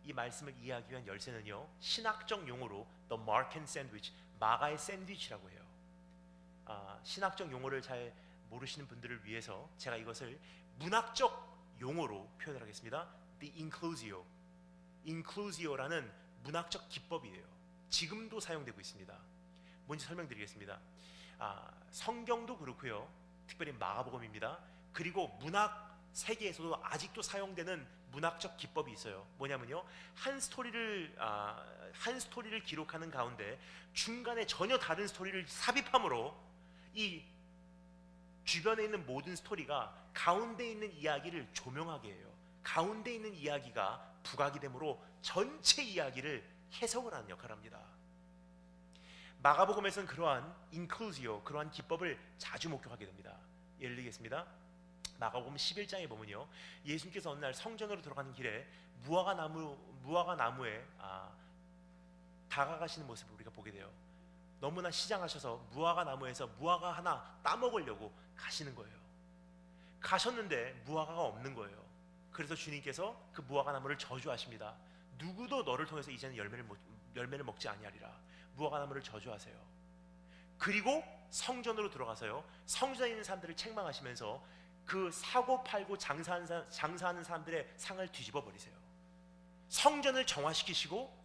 [SPEAKER 1] 이 말씀을 이해하기 위한 열쇠는요, 신학적 용어로 The Markan Sandwich, 마가의 샌드위치라고 해요. 신학적 용어를 잘 모르시는 분들을 위해서 제가 이것을 문학적 용어로 표현을 하겠습니다. The inclusio. inclusio라는 문학적 기법이에요. 지금도 사용되고 있습니다. 뭔지 설명드리겠습니다. 성경도 그렇고요, 특별히 마가복음입니다. 그리고 문학 세계에서도 아직도 사용되는 문학적 기법이 있어요. 뭐냐면요, 한 스토리를 기록하는 가운데 중간에 전혀 다른 스토리를 삽입함으로 이 주변에 있는 모든 스토리가 가운데 있는 이야기를 조명하게 해요. 가운데 있는 이야기가 부각이 되므로 전체 이야기를 해석을 하는 역할을 합니다. 마가복음에서는 그러한 인클루지오, 그러한 기법을 자주 목격하게 됩니다. 예를 들겠습니다. 마가복음 11장에 보면요, 예수님께서 어느 날 성전으로 들어가는 길에 무화과 나무에 다가가시는 모습을 우리가 보게 돼요. 너무나 시장하셔서 무화과 나무에서 무화과 하나 따먹으려고 가시는 거예요. 가셨는데 무화과가 없는 거예요. 그래서 주님께서 그 무화과 나무를 저주하십니다. 누구도 너를 통해서 이제는 열매를 먹지 아니하리라. 무화과 나무를 저주하세요. 그리고 성전으로 들어가서요, 성전에 있는 사람들을 책망하시면서 그 사고 팔고 장사하는 사람들의 상을 뒤집어 버리세요. 성전을 정화시키시고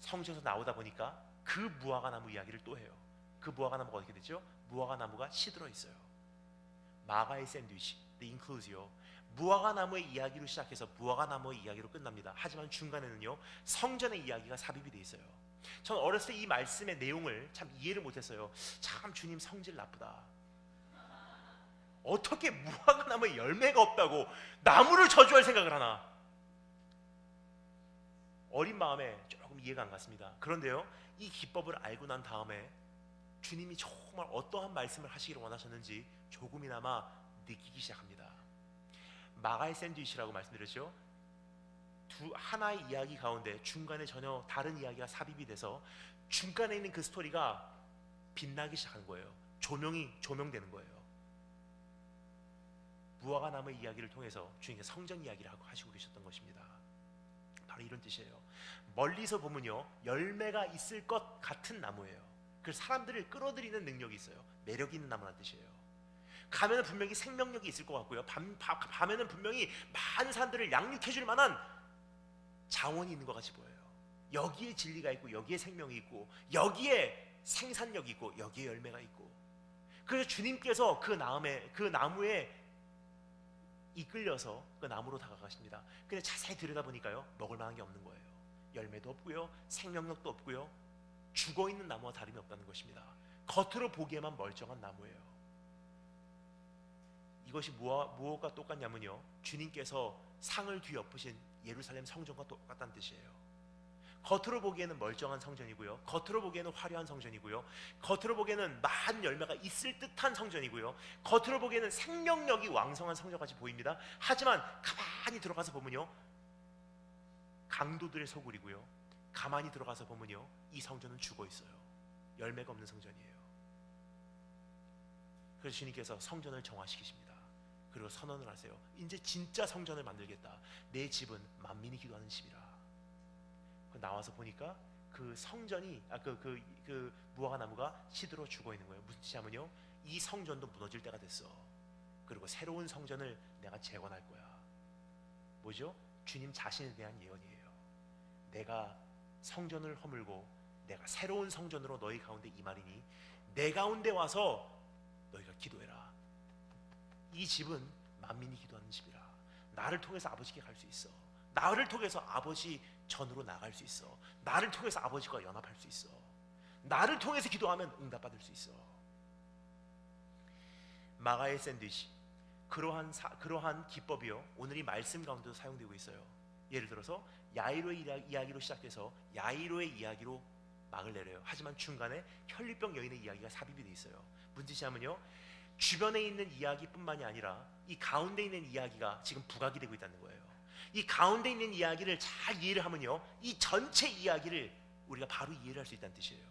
[SPEAKER 1] 성전에서 나오다 보니까 그 무화과 나무 이야기를 또 해요. 그 무화과 나무가 어떻게 되죠? 무화과 나무가 시들어 있어요. 마가의 샌드위치, The inclusio. 무화과 나무의 이야기로 시작해서 무화과 나무의 이야기로 끝납니다. 하지만 중간에는요, 성전의 이야기가 삽입이 돼 있어요. 저는 어렸을 때 이 말씀의 내용을 참 이해를 못했어요. 참 주님 성질 나쁘다. 어떻게 무화과 나무에 열매가 없다고 나무를 저주할 생각을 하나? 어린 마음에 조금 이해가 안 갔습니다. 그런데요, 이 기법을 알고 난 다음에 주님이 정말 어떠한 말씀을 하시기를 원하셨는지 조금이나마 느끼기 시작합니다. 마가의 샌드위치라고 말씀드렸죠. 하나의 이야기 가운데 중간에 전혀 다른 이야기가 삽입이 돼서 중간에 있는 그 스토리가 빛나기 시작하는 거예요. 조명되는 거예요. 무화과 나무의 이야기를 통해서 주님께서 성전 이야기를 하시고 계셨던 것입니다. 바로 이런 뜻이에요. 멀리서 보면요, 열매가 있을 것 같은 나무예요. 그래서 사람들을 끌어들이는 능력이 있어요. 매력 있는 나무란 뜻이에요. 가면은 분명히 생명력이 있을 것 같고요, 밤에는 분명히 많은 사람들을 양육해줄 만한 자원이 있는 것 같이 보여요. 여기에 진리가 있고, 여기에 생명이 있고, 여기에 생산력이 있고, 여기에 열매가 있고. 그래서 주님께서 그 나무에 이끌려서 그 나무로 다가가십니다. 근데 자세히 들여다보니까요, 먹을 만한 게 없는 거예요. 열매도 없고요, 생명력도 없고요, 죽어있는 나무와 다름이 없다는 것입니다. 겉으로 보기에만 멀쩡한 나무예요. 이것이 무엇과 똑같냐면요, 주님께서 상을 뒤엎으신 예루살렘 성전과 똑같다는 뜻이에요. 겉으로 보기에는 멀쩡한 성전이고요, 겉으로 보기에는 화려한 성전이고요, 겉으로 보기에는 많은 열매가 있을 듯한 성전이고요, 겉으로 보기에는 생명력이 왕성한 성전같이 보입니다. 하지만 가만히 들어가서 보면요, 강도들의 소굴이고요, 가만히 들어가서 보면요, 이 성전은 죽어 있어요. 열매가 없는 성전이에요. 그래서 주님께서 성전을 정화시키십니다. 그리고 선언을 하세요. 이제 진짜 성전을 만들겠다. 내 집은 만민이 기도하는 집이라. 나와서 보니까 그 성전이 그 무화과 나무가 시들어 죽어 있는 거예요. 무슨 뜻이냐면요, 이 성전도 무너질 때가 됐어. 그리고 새로운 성전을 내가 재건할 거야. 뭐죠? 주님 자신에 대한 예언이에요. 내가 성전을 허물고 내가 새로운 성전으로 너희 가운데 임하리니 내 가운데 와서 너희가 기도해라. 이 집은 만민이 기도하는 집이라. 나를 통해서 아버지께 갈 수 있어. 나를 통해서 아버지 전으로 나갈 수 있어. 나를 통해서 아버지와 연합할 수 있어. 나를 통해서 기도하면 응답받을 수 있어. 마가의 샌드위치, 그러한 기법이요 오늘 이 말씀 가운데도 사용되고 있어요. 예를 들어서 야이로의 이야기로 시작돼서 야이로의 이야기로 막을 내려요. 하지만 중간에 혈류병 여인의 이야기가 삽입이 돼 있어요. 무슨 뜻이냐면요, 주변에 있는 이야기뿐만이 아니라 이 가운데 있는 이야기가 지금 부각이 되고 있다는 거예요. 이 가운데 있는 이야기를 잘 이해를 하면요, 이 전체 이야기를 우리가 바로 이해를 할 수 있다는 뜻이에요.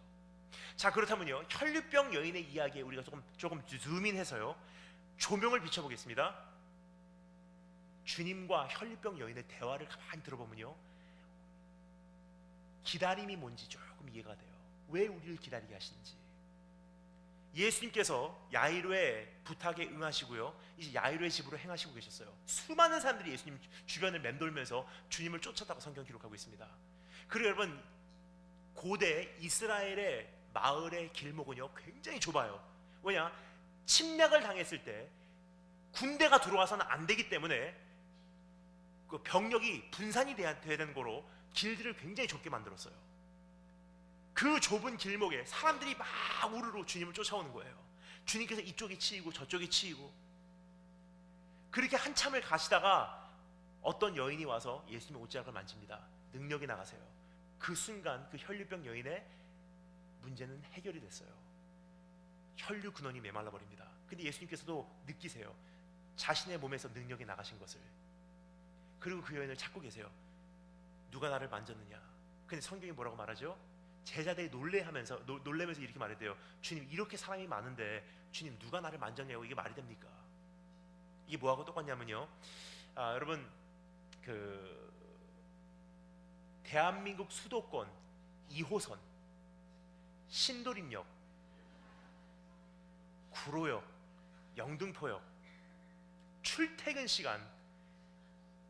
[SPEAKER 1] 자, 그렇다면요, 혈류병 여인의 이야기에 우리가 조금 줌인해서요 조명을 비춰보겠습니다. 주님과 혈류병 여인의 대화를 가만히 들어보면요, 기다림이 뭔지 조금 이해가 돼요. 왜 우리를 기다리게 하시는지. 예수님께서 야이로의 부탁에 응하시고요, 이제 야이로의 집으로 행하시고 계셨어요. 수많은 사람들이 예수님 주변을 맴돌면서 주님을 쫓았다고 성경 기록하고 있습니다. 그리고 여러분, 고대 이스라엘의 마을의 길목은요 굉장히 좁아요. 왜냐? 침략을 당했을 때 군대가 들어와서는 안 되기 때문에 그 병력이 분산이 돼야 되는 거로 길들을 굉장히 좁게 만들었어요. 그 좁은 길목에 사람들이 막 우르르 주님을 쫓아오는 거예요. 주님께서 이쪽에 치이고 저쪽에 치이고, 그렇게 한참을 가시다가 어떤 여인이 와서 예수님의 옷자락을 만집니다. 능력이 나가세요. 그 순간 그 혈류병 여인의 문제는 해결이 됐어요. 혈류 근원이 메말라 버립니다. 근데 예수님께서도 느끼세요. 자신의 몸에서 능력이 나가신 것을. 그리고 그 여인을 찾고 계세요. 누가 나를 만졌느냐. 근데 성경이 뭐라고 말하죠? 제자들이 놀래면서 이렇게 말했대요. 주님, 이렇게 사람이 많은데 주님 누가 나를 만졌냐고, 이게 말이 됩니까? 이게 뭐하고 똑같냐면요, 여러분, 그 대한민국 수도권 2호선 신도림역, 구로역, 영등포역 출퇴근 시간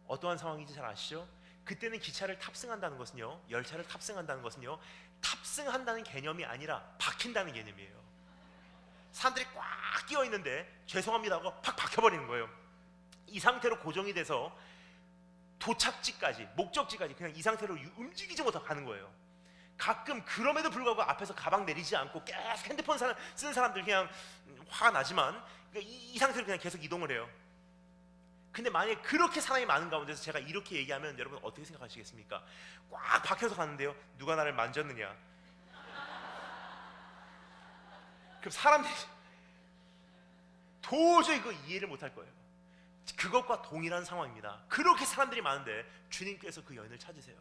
[SPEAKER 1] 어떠한 상황인지 잘 아시죠? 그때는 기차를 탑승한다는 것은요, 열차를 탑승한다는 것은요, 탑승한다는 개념이 아니라 박힌다는 개념이에요. 사람들이 꽉 끼어 있는데 죄송합니다 하고 팍 박혀버리는 거예요. 이 상태로 고정이 돼서 도착지까지, 목적지까지 그냥 이 상태로 움직이지 못하고 가는 거예요. 가끔 그럼에도 불구하고 앞에서 가방 내리지 않고 계속 핸드폰 쓰는 사람들 그냥 화가 나지만 이 상태로 그냥 계속 이동을 해요. 근데 만약에 그렇게 사람이 많은 가운데서 제가 이렇게 얘기하면 여러분 어떻게 생각하시겠습니까? 꽉 박혀서 가는데요, 누가 나를 만졌느냐. 그럼 사람들이 도저히 그거 이해를 못할 거예요. 그것과 동일한 상황입니다. 그렇게 사람들이 많은데 주님께서 그 여인을 찾으세요.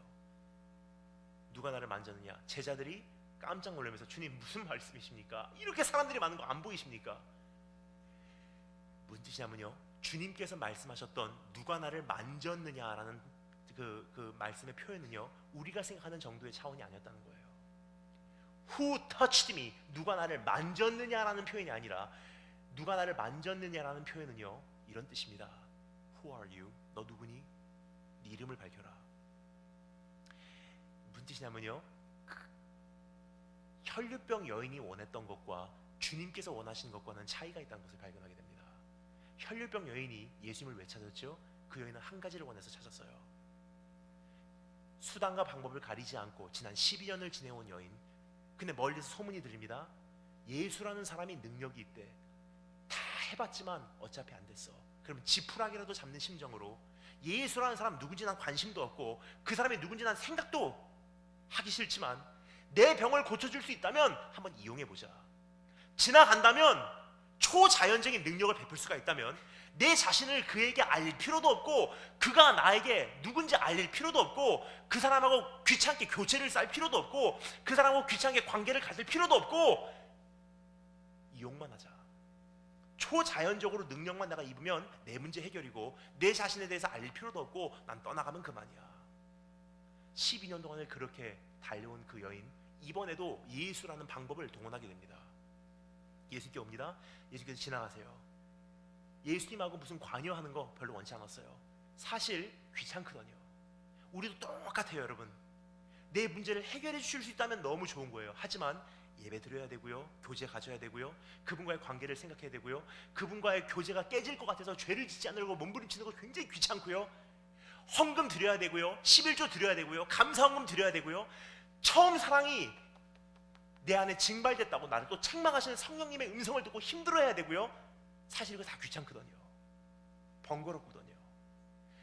[SPEAKER 1] 누가 나를 만졌느냐. 제자들이 깜짝 놀라면서 주님 무슨 말씀이십니까? 이렇게 사람들이 많은 거 안 보이십니까? 무슨 뜻이냐면요, 주님께서 말씀하셨던 누가 나를 만졌느냐라는 그 말씀의 표현은요, 우리가 생각하는 정도의 차원이 아니었다는 거예요. Who touched me? 누가 나를 만졌느냐라는 표현이 아니라 누가 나를 만졌느냐라는 표현은요 이런 뜻입니다. Who are you? 너 누구니? 네 이름을 밝혀라. 무슨 뜻이냐면요, 혈류병 여인이 원했던 것과 주님께서 원하시는 것과는 차이가 있다는 것을 발견하게 됩니다. 혈류병 여인이 예수님을 왜 찾았죠? 그 여인은 한 가지를 원해서 찾았어요. 수단과 방법을 가리지 않고 지난 12년을 지내온 여인. 근데 멀리서 소문이 들립니다. 예수라는 사람이 능력이 있대. 다 해봤지만 어차피 안 됐어. 그럼 지푸라기라도 잡는 심정으로 예수라는 사람 누군지 난 관심도 없고 그 사람이 누군지 난 생각도 하기 싫지만 내 병을 고쳐줄 수 있다면 한번 이용해보자. 지나간다면 초자연적인 능력을 베풀 수가 있다면 내 자신을 그에게 알릴 필요도 없고 그가 나에게 누군지 알릴 필요도 없고 그 사람하고 귀찮게 교제를 쌓을 필요도 없고 그 사람하고 귀찮게 관계를 가질 필요도 없고 이용만 하자. 초자연적으로 능력만 내가 입으면 내 문제 해결이고 내 자신에 대해서 알릴 필요도 없고 난 떠나가면 그만이야. 12년 동안을 그렇게 달려온 그 여인, 이번에도 예수라는 방법을 동원하게 됩니다. 예수님께 옵니다. 예수님께서 지나가세요. 예수님하고 무슨 관여하는 거 별로 원치 않았어요. 사실 귀찮거든요. 우리도 똑같아요, 여러분. 내 문제를 해결해 주실 수 있다면 너무 좋은 거예요. 하지만 예배 드려야 되고요, 교제 가져야 되고요, 그분과의 관계를 생각해야 되고요, 그분과의 교제가 깨질 것 같아서 죄를 짓지 않으려고 몸부림치는 거 굉장히 귀찮고요, 헌금 드려야 되고요, 11조 드려야 되고요, 감사헌금 드려야 되고요, 처음 사랑이 내 안에 증발됐다고 나를 또 책망하시는 성령님의 음성을 듣고 힘들어야 되고요. 사실 이거 다 귀찮거든요. 번거롭거든요.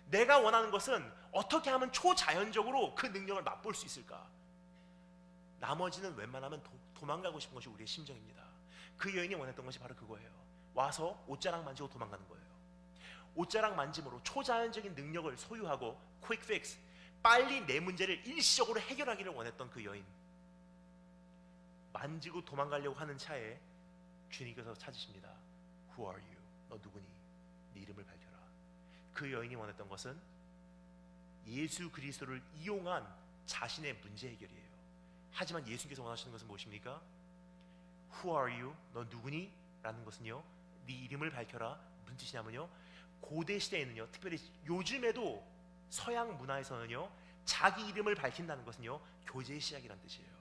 [SPEAKER 1] 내가 원하는 것은 어떻게 하면 초자연적으로 그 능력을 맛볼 수 있을까? 나머지는 웬만하면 도망가고 싶은 것이 우리의 심정입니다. 그 여인이 원했던 것이 바로 그거예요. 와서 옷자락 만지고 도망가는 거예요. 옷자락 만짐으로 초자연적인 능력을 소유하고 quick fix, 빨리 내 문제를 일시적으로 해결하기를 원했던 그 여인. 만지고 도망가려고 하는 차에 주님께서 찾으십니다. Who are you? 너 누구니? 네 이름을 밝혀라. 그 여인이 원했던 것은 예수 그리스도를 이용한 자신의 문제 해결이에요. 하지만 예수님께서 원하시는 것은 무엇입니까? Who are you? 너 누구니? 라는 것은요, 네 이름을 밝혀라. 무슨 뜻이냐면요, 고대 시대에는요, 특별히 요즘에도 서양 문화에서는요, 자기 이름을 밝힌다는 것은요, 교제의 시작이라는 뜻이에요.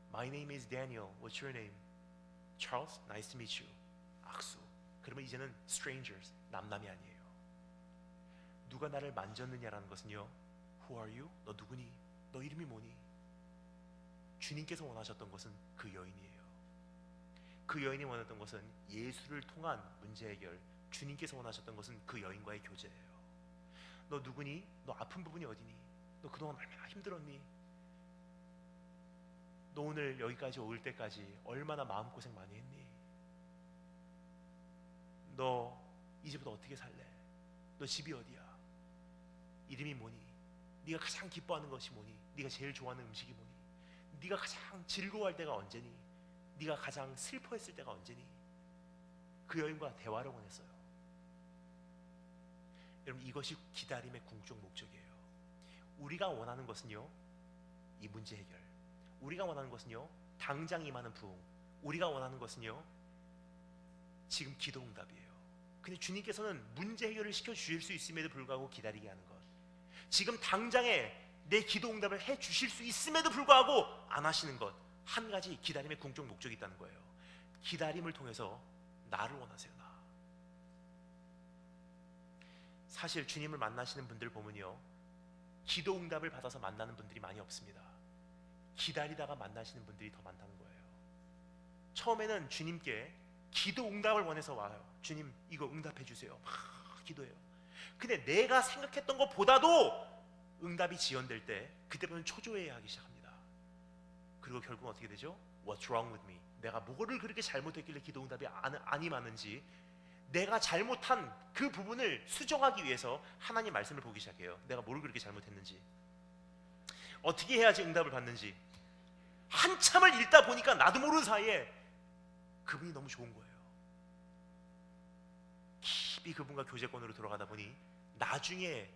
[SPEAKER 1] My name is Daniel. What's your name? Charles. Nice to meet you. 악수. 그러면 이제는 strangers, 남남이 아니에요. 누가 나를 만졌느냐라는 것은요, Who are you? 너 누구니? 너 이름이 뭐니? 주님께서 원하셨던 것은 그 여인이에요. 그 여인이 원했던 것은 예수를 통한 문제 해결, 주님께서 원하셨던 것은 그 여인과의 교제예요. 너 누구니? 너 아픈 부분이 어디니? 너 그동안 얼마나 힘들었니? 너 오늘 여기까지 올 때까지 얼마나 마음고생 많이 했니? 너 이제부터 어떻게 살래? 너 집이 어디야? 이름이 뭐니? 네가 가장 기뻐하는 것이 뭐니? 네가 제일 좋아하는 음식이 뭐니? 네가 가장 즐거워할 때가 언제니? 네가 가장 슬퍼했을 때가 언제니? 그 여인과 대화를 원했어요. 여러분, 이것이 기다림의 궁극적 목적이에요. 우리가 원하는 것은요, 이 문제 해결. 우리가 원하는 것은요, 당장 임하는 부흥. 우리가 원하는 것은요, 지금 기도 응답이에요. 근데 주님께서는 문제 해결을 시켜주실 수 있음에도 불구하고 기다리게 하는 것, 지금 당장에 내 기도 응답을 해주실 수 있음에도 불구하고 안 하시는 것, 한 가지 기다림의 궁극적 목적이 있다는 거예요. 기다림을 통해서 나를 원하세요. 나. 사실 주님을 만나시는 분들 보면요, 기도 응답을 받아서 만나는 분들이 많이 없습니다. 기다리다가 만나시는 분들이 더 많다는 거예요. 처음에는 주님께 기도 응답을 원해서 와요. 주님, 이거 응답해 주세요. 막 기도해요. 근데 내가 생각했던 것보다도 응답이 지연될 때, 그때부터는 초조해야 하기 시작합니다. 그리고 결국은 어떻게 되죠? What's wrong with me? 내가 뭐를 그렇게 잘못했길래 기도 응답이 안 임하는지, 내가 잘못한 그 부분을 수정하기 위해서 하나님 말씀을 보기 시작해요. 내가 뭘 그렇게 잘못했는지, 어떻게 해야지 응답을 받는지. 한참을 읽다 보니까 나도 모르는 사이에 그분이 너무 좋은 거예요. 깊이 그분과 교제권으로 들어가다 보니 나중에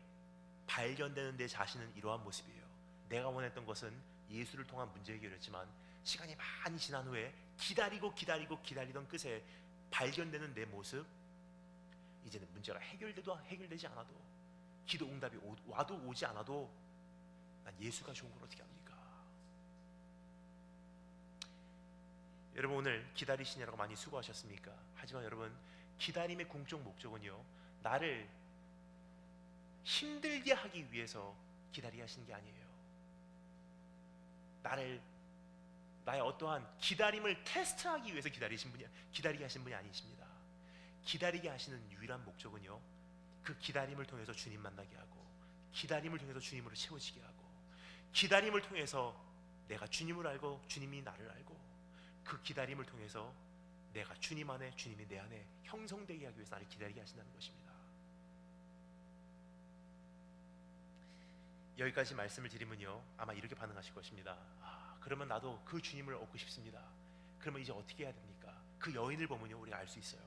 [SPEAKER 1] 발견되는 내 자신은 이러한 모습이에요. 내가 원했던 것은 예수를 통한 문제 해결이었지만, 시간이 많이 지난 후에 기다리던 끝에 발견되는 내 모습, 이제는 문제가 해결되지 않아도, 기도 응답이 와도 오지 않아도 난 예수가 좋은 걸 어떻게 합니까? 여러분, 오늘 기다리시느라고 많이 수고하셨습니까? 하지만 여러분, 기다림의 궁극적 목적은요, 나를 힘들게 하기 위해서 기다리게 하시는 게 아니에요. 나의 어떠한 기다림을 테스트하기 위해서 기다리게 하신 분이 아니십니다. 기다리게 하시는 유일한 목적은요, 그 기다림을 통해서 주님 만나게 하고, 기다림을 통해서 주님으로 채워지게 하고, 기다림을 통해서 내가 주님을 알고 주님이 나를 알고, 그 기다림을 통해서 내가 주님 안에, 주님이 내 안에 형성되게 하기 위해서 나를 기다리게 하신다는 것입니다. 여기까지 말씀을 드리면요, 아마 이렇게 반응하실 것입니다. 그러면 나도 그 주님을 얻고 싶습니다. 그러면 이제 어떻게 해야 됩니까? 그 여인을 보면요, 우리가 알 수 있어요.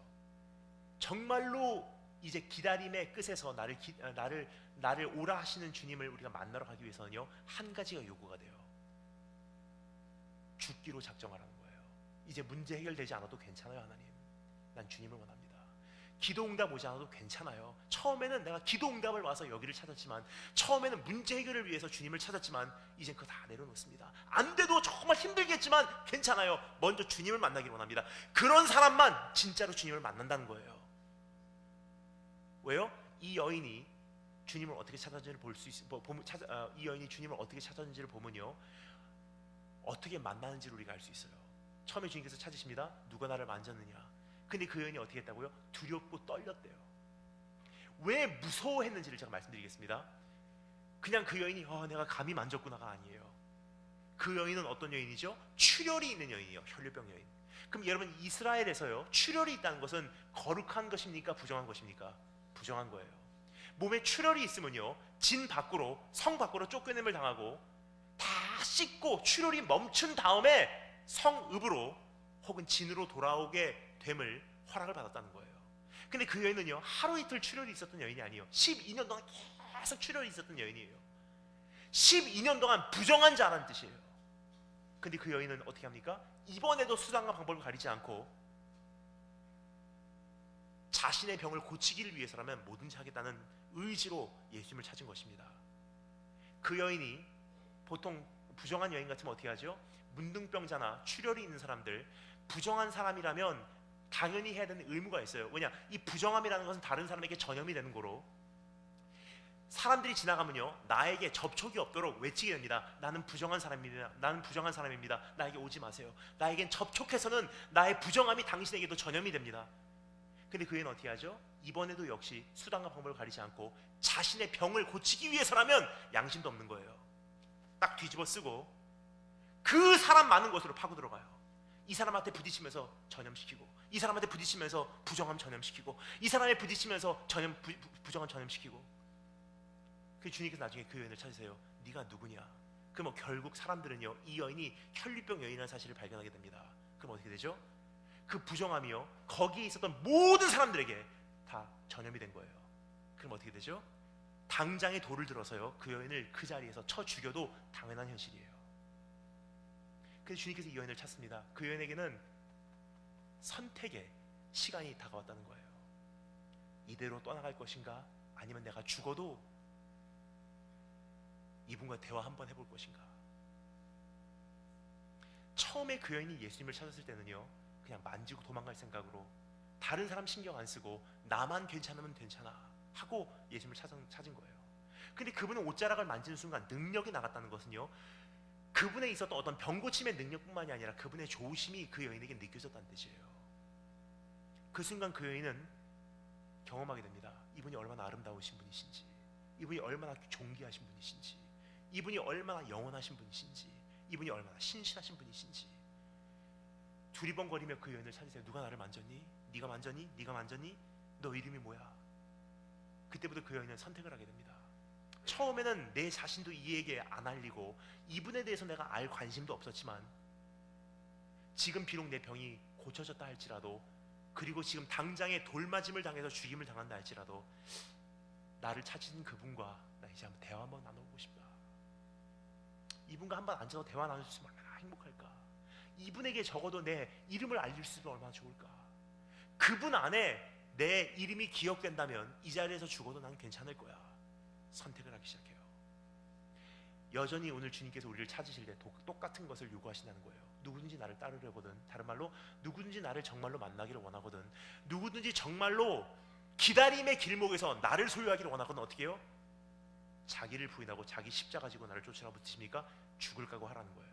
[SPEAKER 1] 정말로 이제 기다림의 끝에서 나를 오라 하시는 주님을 우리가 만나러 가기 위해서는요, 한 가지가 요구가 돼요. 죽기로 작정하라는 거예요. 이제 문제 해결되지 않아도 괜찮아요. 하나님, 난 주님을 원합니다. 기도 응답 오지 않아도 괜찮아요. 처음에는 내가 기도 응답을 와서 여기를 찾았지만, 처음에는 문제 해결을 위해서 주님을 찾았지만 이젠 그거 다 내려놓습니다. 안 돼도 정말 힘들겠지만 괜찮아요. 먼저 주님을 만나기를 원합니다. 그런 사람만 진짜로 주님을 만난다는 거예요. 왜요? 이 여인이 주님을 어떻게 찾았는지를 볼 수 있어요. 이 여인이 주님을 어떻게 찾았는지를 보면요, 어떻게 만나는지를 우리가 알 수 있어요. 처음에 주님께서 찾으십니다. 누가 나를 만졌느냐. 근데 그 여인이 어떻게 했다고요? 두렵고 떨렸대요. 왜 무서워했는지를 제가 말씀드리겠습니다. 그냥 그 여인이 내가 감히 만졌구나가 아니에요. 그 여인은 어떤 여인이죠? 출혈이 있는 여인이요. 혈류병 여인. 그럼 여러분, 이스라엘에서요, 출혈이 있다는 것은 거룩한 것입니까? 부정한 것입니까? 부정한 거예요. 몸에 출혈이 있으면요, 진 밖으로, 성 밖으로 쫓겨냄을 당하고 다 씻고 출혈이 멈춘 다음에 성읍으로 혹은 진으로 돌아오게 됨을 허락을 받았다는 거예요. 근데 그 여인은요, 하루 이틀 출혈이 있었던 여인이 아니에요. 12년 동안 계속 출혈이 있었던 여인이에요. 12년 동안 부정한 자라는 뜻이에요. 근데 그 여인은 어떻게 합니까? 이번에도 수단과 방법을 가리지 않고 자신의 병을 고치기를 위해서라면 뭐든지 하겠다는 의지로 예수님을 찾은 것입니다. 그 여인이 보통 부정한 여인 같으면 어떻게 하죠? 문둥병자나 출혈이 있는 사람들, 부정한 사람이라면 당연히 해야 되는 의무가 있어요. 왜냐? 이 부정함이라는 것은 다른 사람에게 전염이 되는 거로, 사람들이 지나가면요, 나에게 접촉이 없도록 외치게 됩니다. 나는 부정한 사람입니다. 나는 부정한 사람입니다. 나에게 오지 마세요. 나에겐 접촉해서는 나의 부정함이 당신에게도 전염이 됩니다. 근데 그 애는 어떻게 하죠? 이번에도 역시 수단과 방법을 가리지 않고 자신의 병을 고치기 위해서라면 양심도 없는 거예요. 딱 뒤집어 쓰고 그 사람 많은 곳으로 파고 들어가요. 이 사람한테 부딪히면서 전염시키고, 이 사람한테 부딪히면서 부정함 전염시키고, 이 사람에 부딪히면서 부정함 전염시키고. 그 주님께서 나중에 그 여인을 찾으세요. 네가 누구냐? 그럼 결국 사람들은요, 이 여인이 혈류병 여인이라는 사실을 발견하게 됩니다. 그럼 어떻게 되죠? 그 부정함이요, 거기에 있었던 모든 사람들에게 다 전염이 된 거예요. 그럼 어떻게 되죠? 당장에 돌을 들어서요, 그 여인을 그 자리에서 쳐 죽여도 당연한 현실이에요. 그래서 주님께서 이 여인을 찾습니다. 그 여인에게는 선택의 시간이 다가왔다는 거예요. 이대로 떠나갈 것인가, 아니면 내가 죽어도 이분과 대화 한번 해볼 것인가. 처음에 그 여인이 예수님을 찾았을 때는요, 그냥 만지고 도망갈 생각으로 다른 사람 신경 안 쓰고 나만 괜찮으면 괜찮아 하고 예수님을 찾은 거예요. 근데 그분은 옷자락을 만지는 순간 능력이 나갔다는 것은요, 그분에 있었던 어떤 병고침의 능력뿐만이 아니라 그분의 조심이 그 여인에게 느껴졌다는 뜻이에요. 그 순간 그 여인은 경험하게 됩니다. 이분이 얼마나 아름다우신 분이신지, 이분이 얼마나 존귀하신 분이신지, 이분이 얼마나 영원하신 분이신지, 이분이 얼마나 신실하신 분이신지. 두리번거리며 그 여인을 찾으세요. 누가 나를 만졌니? 네가 만졌니? 네가 만졌니? 너 이름이 뭐야? 그때부터 그 여인은 선택을 하게 됩니다. 처음에는 내 자신도 이에게 안 알리고 이분에 대해서 내가 알 관심도 없었지만, 지금 비록 내 병이 고쳐졌다 할지라도, 그리고 지금 당장에 돌맞음을 당해서 죽임을 당한다 할지라도, 나를 찾으신 그분과 나 이제 한번 대화 한번 나눠보고 싶다. 이분과 한번 앉아서 대화 나눌 수 있으면 얼마나 행복할까. 이분에게 적어도 내 이름을 알릴 수 있으면 얼마나 좋을까. 그분 안에 내 이름이 기억된다면 이 자리에서 죽어도 난 괜찮을 거야. 선택을 하기 시작해요. 여전히 오늘 주님께서 우리를 찾으실 때 똑같은 것을 요구하신다는 거예요. 누구든지 나를 따르려거든, 다른 말로 누구든지 나를 정말로 만나기를 원하거든, 누구든지 정말로 기다림의 길목에서 나를 소유하기를 원하거든, 어떻게 해요? 자기를 부인하고 자기 십자가 지고 나를 쫓으라 붙으십니까? 죽을 각오 하라는 거예요.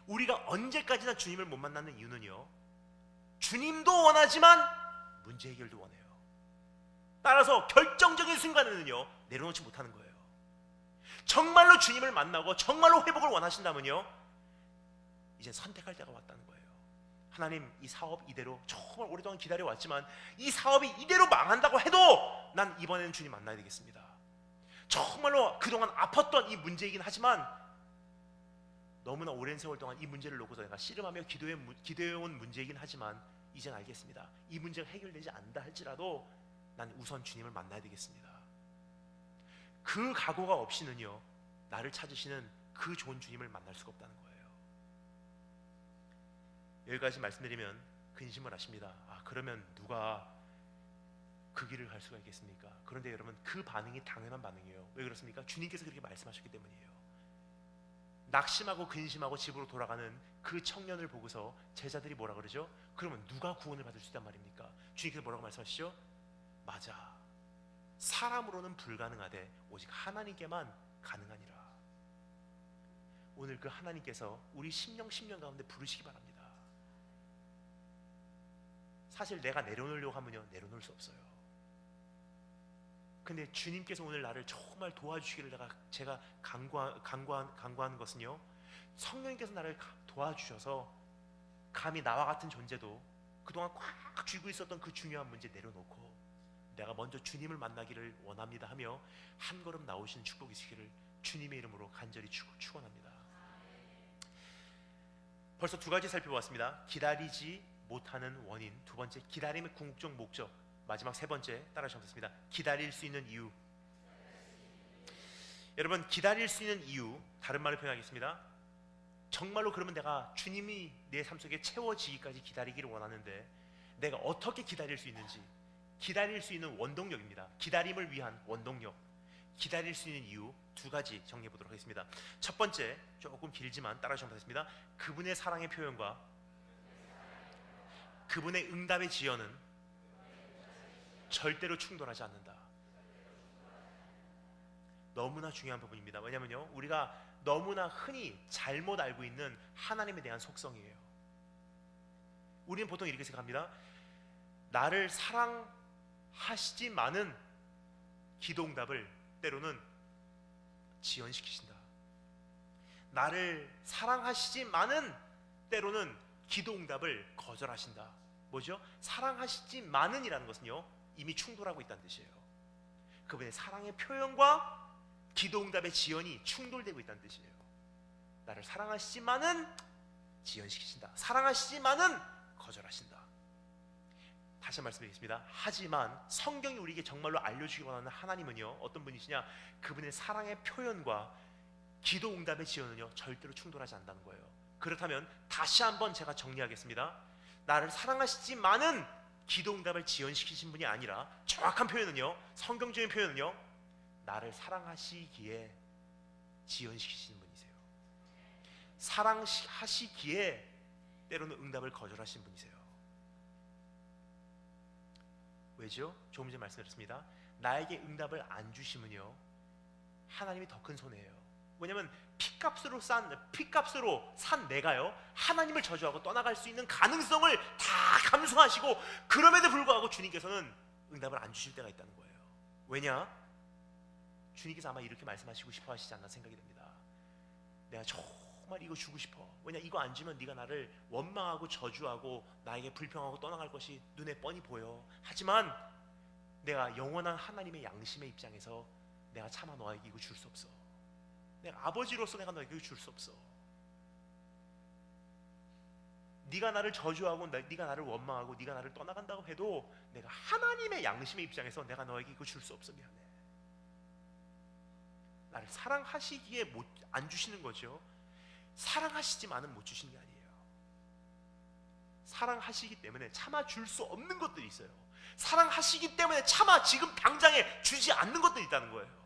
[SPEAKER 1] 우리가 언제까지나 주님을 못 만나는 이유는요, 주님도 원하지만 문제 해결도 원해요. 따라서 결정적인 순간에는요, 내려놓지 못하는 거예요. 정말로 주님을 만나고 정말로 회복을 원하신다면요, 이제 선택할 때가 왔다는 거예요. 하나님, 이 사업 이대로 정말 오랫동안 기다려왔지만 이 사업이 이대로 망한다고 해도 난 이번에는 주님 만나야 되겠습니다. 정말로 그동안 아팠던 이 문제이긴 하지만 너무나 오랜 세월 동안 이 문제를 놓고서 내가 씨름하며 기도해온 문제이긴 하지만 이젠 알겠습니다. 이 문제가 해결되지 않는다 할지라도 난 우선 주님을 만나야 되겠습니다. 그 각오가 없이는요, 나를 찾으시는 그 좋은 주님을 만날 수가 없다는 거예요. 여기까지 말씀드리면 근심을 하십니다. 그러면 누가 그 길을 갈 수가 있겠습니까? 그런데 여러분, 그 반응이 당연한 반응이에요. 왜 그렇습니까? 주님께서 그렇게 말씀하셨기 때문이에요. 낙심하고 근심하고 집으로 돌아가는 그 청년을 보고서 제자들이 뭐라 그러죠? 그러면 누가 구원을 받을 수 있단 말입니까? 주님께서 뭐라고 말씀하시죠? 맞아, 사람으로는 불가능하되 오직 하나님께만 가능하니라. 오늘 그 하나님께서 우리 심령 가운데 부르시기 바랍니다. 사실 내가 내려놓으려고 하면요, 내려놓을 수 없어요. 근데 주님께서 오늘 나를 정말 도와주시기를 제가 간구하는 것은요, 성령님께서 나를 도와주셔서 감히 나와 같은 존재도 그동안 꽉 쥐고 있었던 그 중요한 문제 내려놓고 내가 먼저 주님을 만나기를 원합니다 하며 한 걸음 나오시는 축복이 있으시기를 주님의 이름으로 간절히 축원합니다. 벌써 두 가지 살펴보았습니다. 기다리지 못하는 원인, 두 번째 기다림의 궁극적 목적, 마지막 세 번째 따라하셨습니다. 기다릴 수 있는 이유. 여러분, 기다릴 수 있는 이유, 다른 말로 표현하겠습니다. 정말로 그러면 내가 주님이 내 삶 속에 채워지기까지 기다리기를 원하는데 내가 어떻게 기다릴 수 있는지, 기다릴 수 있는 원동력입니다. 기다림을 위한 원동력, 기다릴 수 있는 이유 두 가지 정리해 보도록 하겠습니다. 첫 번째, 조금 길지만 따라하셨습니다. 그분의 사랑의 표현과 그분의 응답의 지연은 절대로 충돌하지 않는다. 너무나 중요한 부분입니다. 왜냐하면요, 우리가 너무나 흔히 잘못 알고 있는 하나님에 대한 속성이에요. 우리는 보통 이렇게 생각합니다. 나를 사랑하시지만은 기도응답을 때로는 지연시키신다. 나를 사랑하시지만은 때로는 기도응답을 거절하신다. 뭐죠? 사랑하시지만은이라는 것은요, 이미 충돌하고 있다는 뜻이에요. 그분의 사랑의 표현과 기도응답의 지연이 충돌되고 있다는 뜻이에요. 나를 사랑하시지만은 지연시키신다. 사랑하시지만은 거절하신다. 다시 말씀드리겠습니다. 하지만 성경이 우리에게 정말로 알려주기 원하는 하나님은요, 어떤 분이시냐? 그분의 사랑의 표현과 기도응답의 지연은요, 절대로 충돌하지 않는다는 거예요. 그렇다면 다시 한번 제가 정리하겠습니다. 나를 사랑하시지만은 기도응답을 지연시키신 분이 아니라, 정확한 표현은요, 성경적인 표현은요, 나를 사랑하시기에 지연시키시는 분이세요. 사랑하시기에 때로는 응답을 거절하신 분이세요. 왜죠? 조금 전에 말씀드렸습니다. 나에게 응답을 안 주시면요, 하나님이 더 큰 손해예요. 왜냐하면 피값으로 산 내가요, 하나님을 저주하고 떠나갈 수 있는 가능성을 다 감수하시고, 그럼에도 불구하고 주님께서는 응답을 안 주실 때가 있다는 거예요. 왜냐? 주님께서 아마 이렇게 말씀하시고 싶어 하시지 않나 생각이 됩니다. 내가 정말 이거 주고 싶어. 왜냐, 이거 안 주면 네가 나를 원망하고 저주하고 나에게 불평하고 떠나갈 것이 눈에 뻔히 보여. 하지만 내가 영원한 하나님의 양심의 입장에서 내가 차마 너에게 이거 줄 수 없어. 내가 아버지로서 내가 너에게 줄 수 없어. 네가 나를 저주하고 네가 나를 원망하고 네가 나를 떠나간다고 해도 내가 하나님의 양심의 입장에서 내가 너에게 이거 줄 수 없어. 미안해. 나를 사랑하시기에 안 주시는 거죠. 사랑하시지만은 못 주시는 게 아니에요. 사랑하시기 때문에 차마 줄 수 없는 것들이 있어요. 사랑하시기 때문에 차마 지금 당장에 주지 않는 것들이 있다는 거예요.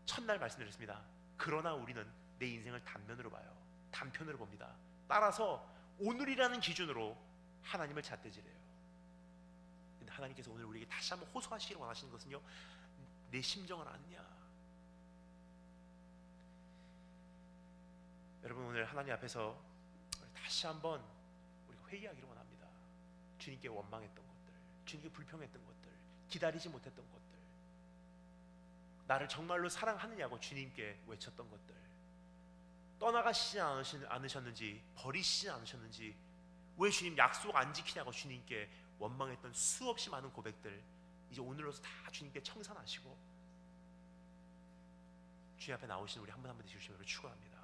[SPEAKER 1] 첫날 말씀드렸습니다. 그러나 우리는 내 인생을 단면으로 봐요. 단편으로 봅니다. 따라서 오늘이라는 기준으로 하나님을 잣대질해요. 근데 하나님께서 오늘 우리에게 다시 한번 호소하시기를 원하시는 것은요, 내 심정을 아느냐. 여러분, 오늘 하나님 앞에서 다시 한번 우리가 회개하기를 원합니다. 주님께 원망했던 것들, 주님께 불평했던 것들, 기다리지 못했던 것들, 나를 정말로 사랑하느냐고 주님께 외쳤던 것들, 떠나가시지 않으셨는지, 버리시지 않으셨는지, 왜 주님 약속 안 지키냐고 주님께 원망했던 수없이 많은 고백들, 이제 오늘로서 다 주님께 청산하시고 주님 앞에 나오신 우리 한 분 한 분 되시기를 축원합니다.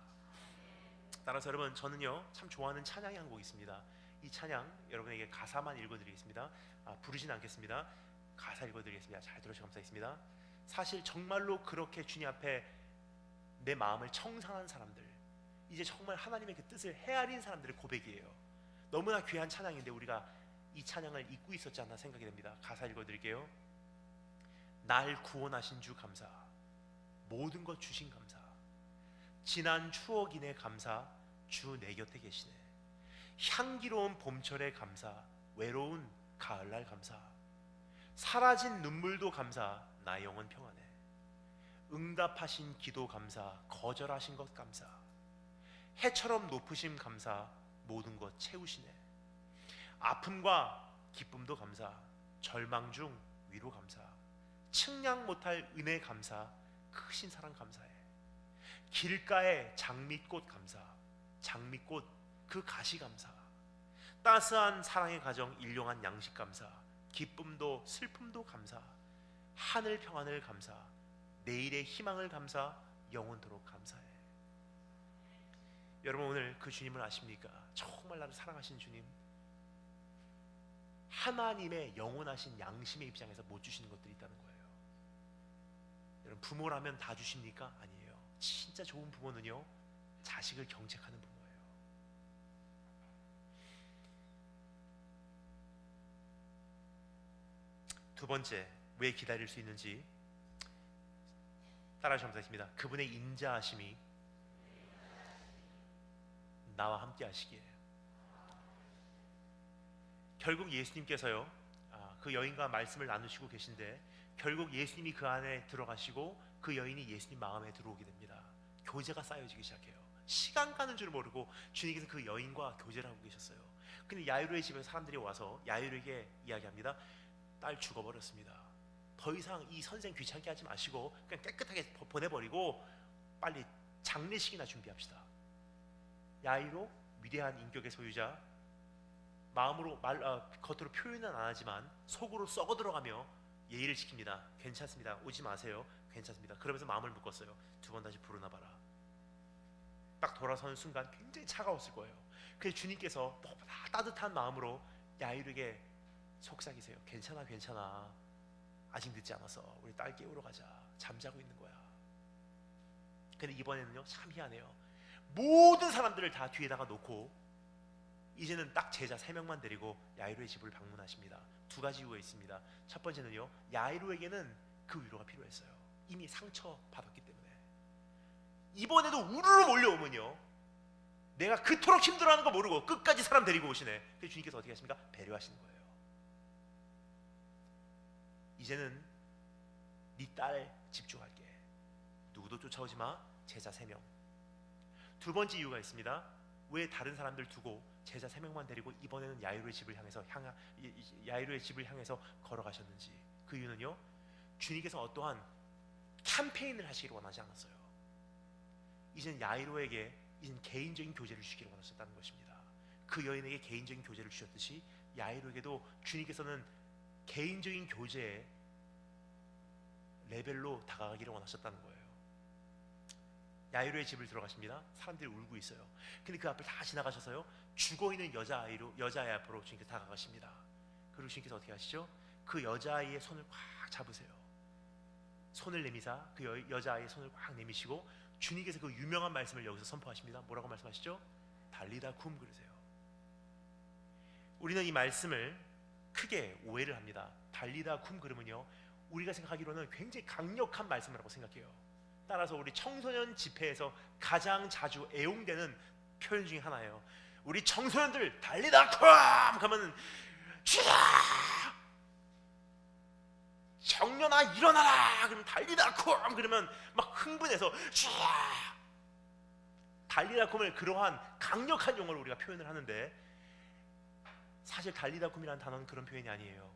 [SPEAKER 1] 따라서 여러분, 저는요 참 좋아하는 찬양이 한 곡 있습니다. 이 찬양 여러분에게 가사만 읽어드리겠습니다. 부르진 않겠습니다. 가사 읽어드리겠습니다. 잘 들으셔서 감사하겠습니다. 사실 정말로 그렇게 주님 앞에 내 마음을 청산한 사람들, 이제 정말 하나님의 그 뜻을 헤아린 사람들의 고백이에요. 너무나 귀한 찬양인데 우리가 이 찬양을 잊고 있었지 않나 생각이 됩니다. 가사 읽어드릴게요. 날 구원하신 주 감사, 모든 것 주신 감사, 지난 추억이네 감사, 주 내 곁에 계시네. 향기로운 봄철에 감사, 외로운 가을날 감사, 사라진 눈물도 감사, 나의 영혼 평안해. 응답하신 기도 감사, 거절하신 것 감사, 해처럼 높으심 감사, 모든 것 채우시네. 아픔과 기쁨도 감사, 절망 중 위로 감사, 측량 못할 은혜 감사, 크신 사랑 감사해. 길가에 장미꽃 감사, 장미꽃 그 가시 감사, 따스한 사랑의 가정 일용한 양식 감사, 기쁨도 슬픔도 감사, 하늘 평안을 감사, 내일의 희망을 감사, 영원토록 감사해. 여러분 오늘 그 주님을 아십니까? 정말 나를 사랑하신 주님, 하나님의 영원하신 양심의 입장에서 못 주시는 것들이 있다는 거예요. 여러분 부모라면 다 주십니까? 아니에요. 진짜 좋은 부모는요, 자식을 경책하는 부모예요. 두 번째, 왜 기다릴 수 있는지 따라하시면 되겠습니다. 그분의 인자하심이 나와 함께 하시기에. 결국 예수님께서요, 그 여인과 말씀을 나누시고 계신데 결국 예수님이 그 안에 들어가시고 그 여인이 예수님 마음에 들어오게 됩니다. 교제가 쌓여지기 시작해요. 시간 가는 줄 모르고 주님께서 그 여인과 교제를 하고 계셨어요. 근데 야이로의 집에 사람들이 와서 야이로에게 이야기합니다. 딸 죽어버렸습니다. 더 이상 이 선생 귀찮게 하지 마시고 그냥 깨끗하게 보내버리고 빨리 장례식이나 준비합시다. 야이로, 위대한 인격의 소유자, 마음으로 겉으로 표현은 안 하지만 속으로 썩어 들어가며 예의를 지킵니다. 괜찮습니다. 오지 마세요. 괜찮습니다. 그러면서 마음을 묶었어요. 두 번 다시 부르나 봐라. 딱 돌아서는 순간 굉장히 차가웠을 거예요. 그래서 주님께서 따뜻한 마음으로 야이로에게 속삭이세요. 괜찮아, 괜찮아. 아직 늦지 않았어. 우리 딸 깨우러 가자. 잠자고 있는 거야. 근데 이번에는요, 참 희한해요. 모든 사람들을 다 뒤에다가 놓고 이제는 딱 제자 3명만 데리고 야이로의 집을 방문하십니다. 두 가지 이유가 있습니다. 첫 번째는요, 야이로에게는 그 위로가 필요했어요. 이미 상처 받았기 때문에. 이번에도 우르르 몰려오면요, 내가 그토록 힘들어하는 거 모르고 끝까지 사람 데리고 오시네. 그래서 주님께서 어떻게 하십니까? 배려하시는 거예요. 이제는 네 딸 집중할게. 누구도 쫓아오지 마. 제자 3명. 두 번째 이유가 있습니다. 왜 다른 사람들 두고 제자 3명만 데리고 이번에는 야이로의 집을 향해서 걸어가셨는지. 그 이유는요, 주님께서 어떠한 캠페인을 하시기를 원하지 않았어요. 이젠 야이로에게 이젠 개인적인 교제를 주시기를 원하셨다는 것입니다. 그 여인에게 개인적인 교제를 주셨듯이 야이로에게도 주님께서는 개인적인 교제의 레벨로 다가가기를 원하셨다는 거예요. 야이로의 집을 들어가십니다. 사람들이 울고 있어요. 근데 그 앞을 다 지나가셔서요, 죽어있는 여자아이 앞으로 주님께서 다가가십니다. 그리고 주님께서 어떻게 하시죠? 그 여자아이의 손을 꽉 잡으세요. 손을 내미사 그 여자아이의 손을 꽉 내미시고 주님께서 그 유명한 말씀을 여기서 선포하십니다. 뭐라고 말씀하시죠? 달리다 쿰 그러세요. 우리는 이 말씀을 크게 오해를 합니다. 달리다 쿰 그러면요, 우리가 생각하기로는 굉장히 강력한 말씀이라고 생각해요. 따라서 우리 청소년 집회에서 가장 자주 애용되는 표현 중에 하나예요. 우리 청소년들 달리다 쿰 하면 쥐야 정년아 일어나라 그러면 달리다 쿰 그러면 막 흥분해서 쥐야 달리다 쿰을 그러한 강력한 용어로 우리가 표현을 하는데, 사실 달리다 쿰이라는 단어는 그런 표현이 아니에요.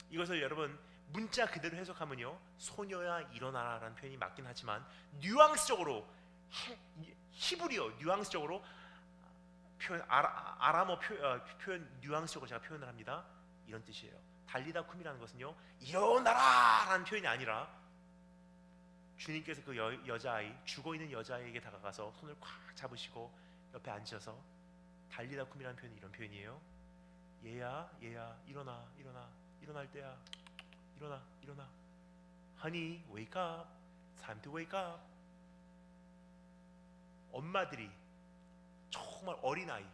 [SPEAKER 1] 이것을 여러분 문자 그대로 해석하면요, 소녀야 일어나라라는 표현이 맞긴 하지만 뉘앙스적으로 히브리어 뉘앙스적으로 표현 아람어 표현 뉘앙스적으로 제가 표현을 합니다. 이런 뜻이에요. 달리다 쿰이라는 것은요, 일어나라라는 표현이 아니라 주님께서 그 여자아이, 죽어있는 여자아이에게 다가가서 손을 꽉 잡으시고 옆에 앉으셔서 달리다 쿰이라는 표현이 이런 표현이에요. 얘야 일어나 일어날 때야. 일어나 Honey, wake up. Time to wake up. 엄마들이 정말 어린아이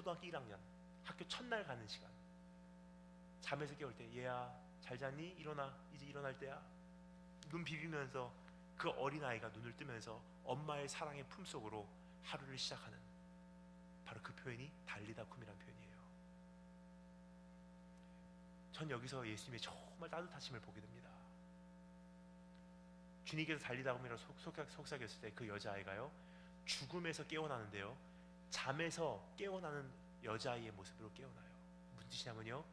[SPEAKER 1] 초등학교 1학년 학교 첫날 가는 시간, 잠에서 깨울 때 얘야 잘 잤니? 일어나, 이제 일어날 때야. 눈 비비면서 그 어린아이가 눈을 뜨면서 엄마의 사랑의 품속으로 하루를 시작하는, 바로 그 표현이 달리다 쿰이라는 표현이에요. 전 여기서 예수님의 정말 따뜻하심을 보게 됩니다. 주님께서 달리다 쿰이라고 속삭였을 때 그 여자아이가요, 죽음에서 깨어나는데요, 잠에서 깨어나는 여자아이의 모습으로 깨어나요. 무슨 뜻이냐면요,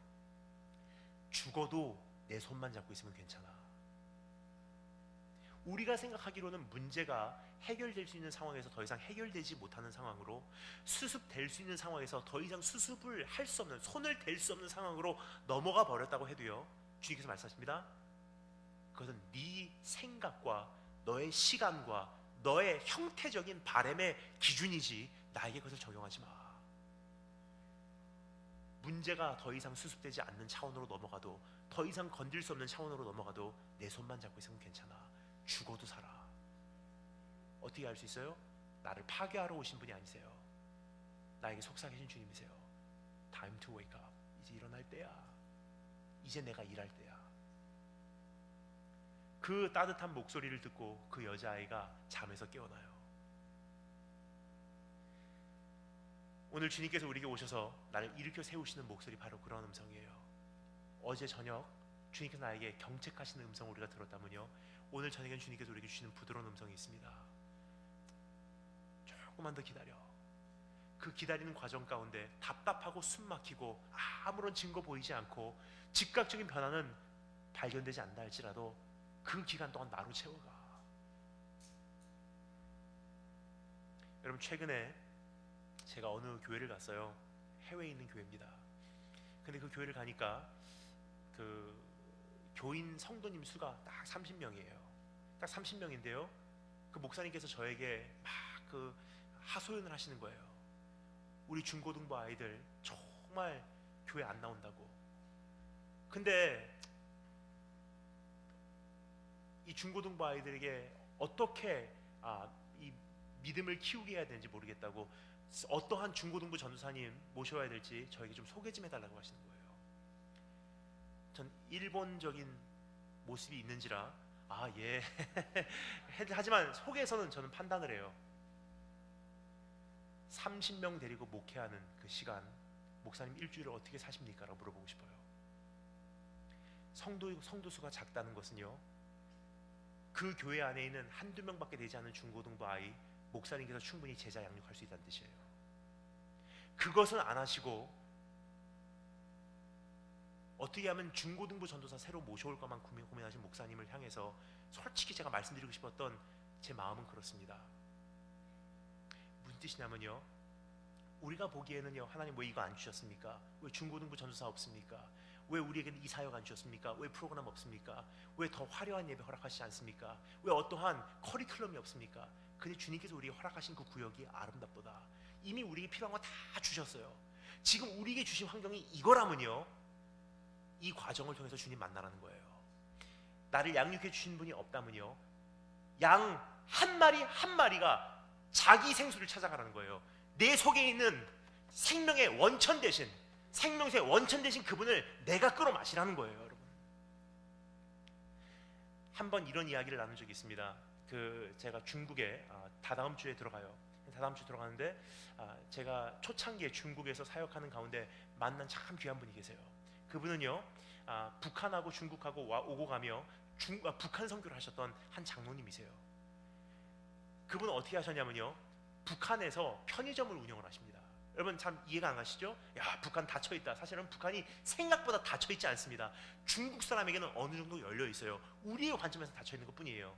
[SPEAKER 1] 죽어도 내 손만 잡고 있으면 괜찮아. 우리가 생각하기로는 문제가 해결될 수 있는 상황에서 더 이상 해결되지 못하는 상황으로, 수습될 수 있는 상황에서 더 이상 수습을 할 수 없는, 손을 댈 수 없는 상황으로 넘어가 버렸다고 해도요, 주님께서 말씀하십니다. 그것은 네 생각과 너의 시간과 너의 형태적인 바램의 기준이지 나에게 그것을 적용하지 마. 문제가 더 이상 수습되지 않는 차원으로 넘어가도, 더 이상 건들 수 없는 차원으로 넘어가도 내 손만 잡고 있으면 괜찮아. 죽어도 살아. 어떻게 알 수 있어요? 나를 파괴하러 오신 분이 아니세요. 나에게 속삭이신 주님이세요. Time to wake up. 이제 일어날 때야. 이제 내가 일할 때야. 그 따뜻한 목소리를 듣고 그 여자아이가 잠에서 깨어나요. 오늘 주님께서 우리에게 오셔서 나를 일으켜 세우시는 목소리, 바로 그런 음성이에요. 어제 저녁 주님께서 나에게 경책하시는 음성을 우리가 들었다면요, 오늘 저녁엔 주님께서 우리에게 주시는 부드러운 음성이 있습니다. 조금만 더 기다려. 그 기다리는 과정 가운데 답답하고 숨막히고 아무런 증거 보이지 않고 즉각적인 변화는 발견되지 않는다 할지라도 그 기간 동안 나로 채워가. 여러분, 최근에 제가 어느 교회를 갔어요. 해외에 있는 교회입니다. 근데 그 교회를 가니까 그 교인 성도님 수가 딱 30명이에요. 딱 30명인데요, 그 목사님께서 저에게 막 그 하소연을 하시는 거예요. 우리 중고등부 아이들 정말 교회 안 나온다고. 근데 이 중고등부 아이들에게 어떻게 이 믿음을 키우게 해야 되는지 모르겠다고, 어떠한 중고등부 전도사님 모셔야 될지 저에게 좀 소개 좀 해달라고 하시는 거예요. 전 일본적인 모습이 있는지라 예 하지만 속에서는 저는 판단을 해요. 30명 데리고 목회하는 그 시간, 목사님 일주일을 어떻게 사십니까? 라고 물어보고 싶어요. 성도 수가 작다는 것은요, 그 교회 안에 있는 한두 명밖에 되지 않은 중고등부 아이, 목사님께서 충분히 제자 양육할 수 있다는 뜻이에요. 그것은 안 하시고 어떻게 하면 중고등부 전도사 새로 모셔올까만 고민하신 목사님을 향해서 솔직히 제가 말씀드리고 싶었던 제 마음은 그렇습니다. 무슨 뜻이냐면요, 우리가 보기에는요, 하나님 왜 이거 안 주셨습니까? 왜 중고등부 전도사 없습니까? 왜 우리에게는 이 사역 안 주셨습니까? 왜 프로그램 없습니까? 왜 더 화려한 예배 허락하시지 않습니까? 왜 어떠한 커리큘럼이 없습니까? 근데 주님께서 우리에게 허락하신 그 구역이 아름답도다. 이미 우리에게 필요한 거 다 주셨어요. 지금 우리에게 주신 환경이 이거라면요, 이 과정을 통해서 주님 만나라는 거예요. 나를 양육해 주신 분이 없다면요, 양 한 마리 한 마리가 자기 생수를 찾아가라는 거예요. 내 속에 있는 생명의 원천 대신, 생명수의 원천 대신 그분을 내가 끌어 마시라는 거예요. 여러분, 한번 이런 이야기를 나눈 적이 있습니다. 제가 중국에 다다음 주에 들어가요. 다다음 주 들어가는데 제가 초창기에 중국에서 사역하는 가운데 만난 참 귀한 분이 계세요. 그분은요, 북한하고 중국하고 오고 가며 북한 선교를 하셨던 한 장로님이세요. 그분은 어떻게 하셨냐면요, 북한에서 편의점을 운영을 하십니다. 여러분 참 이해가 안 가시죠? 야, 북한 닫혀있다. 사실은 북한이 생각보다 닫혀있지 않습니다. 중국 사람에게는 어느 정도 열려 있어요. 우리의 관점에서 닫혀있는 것 뿐이에요.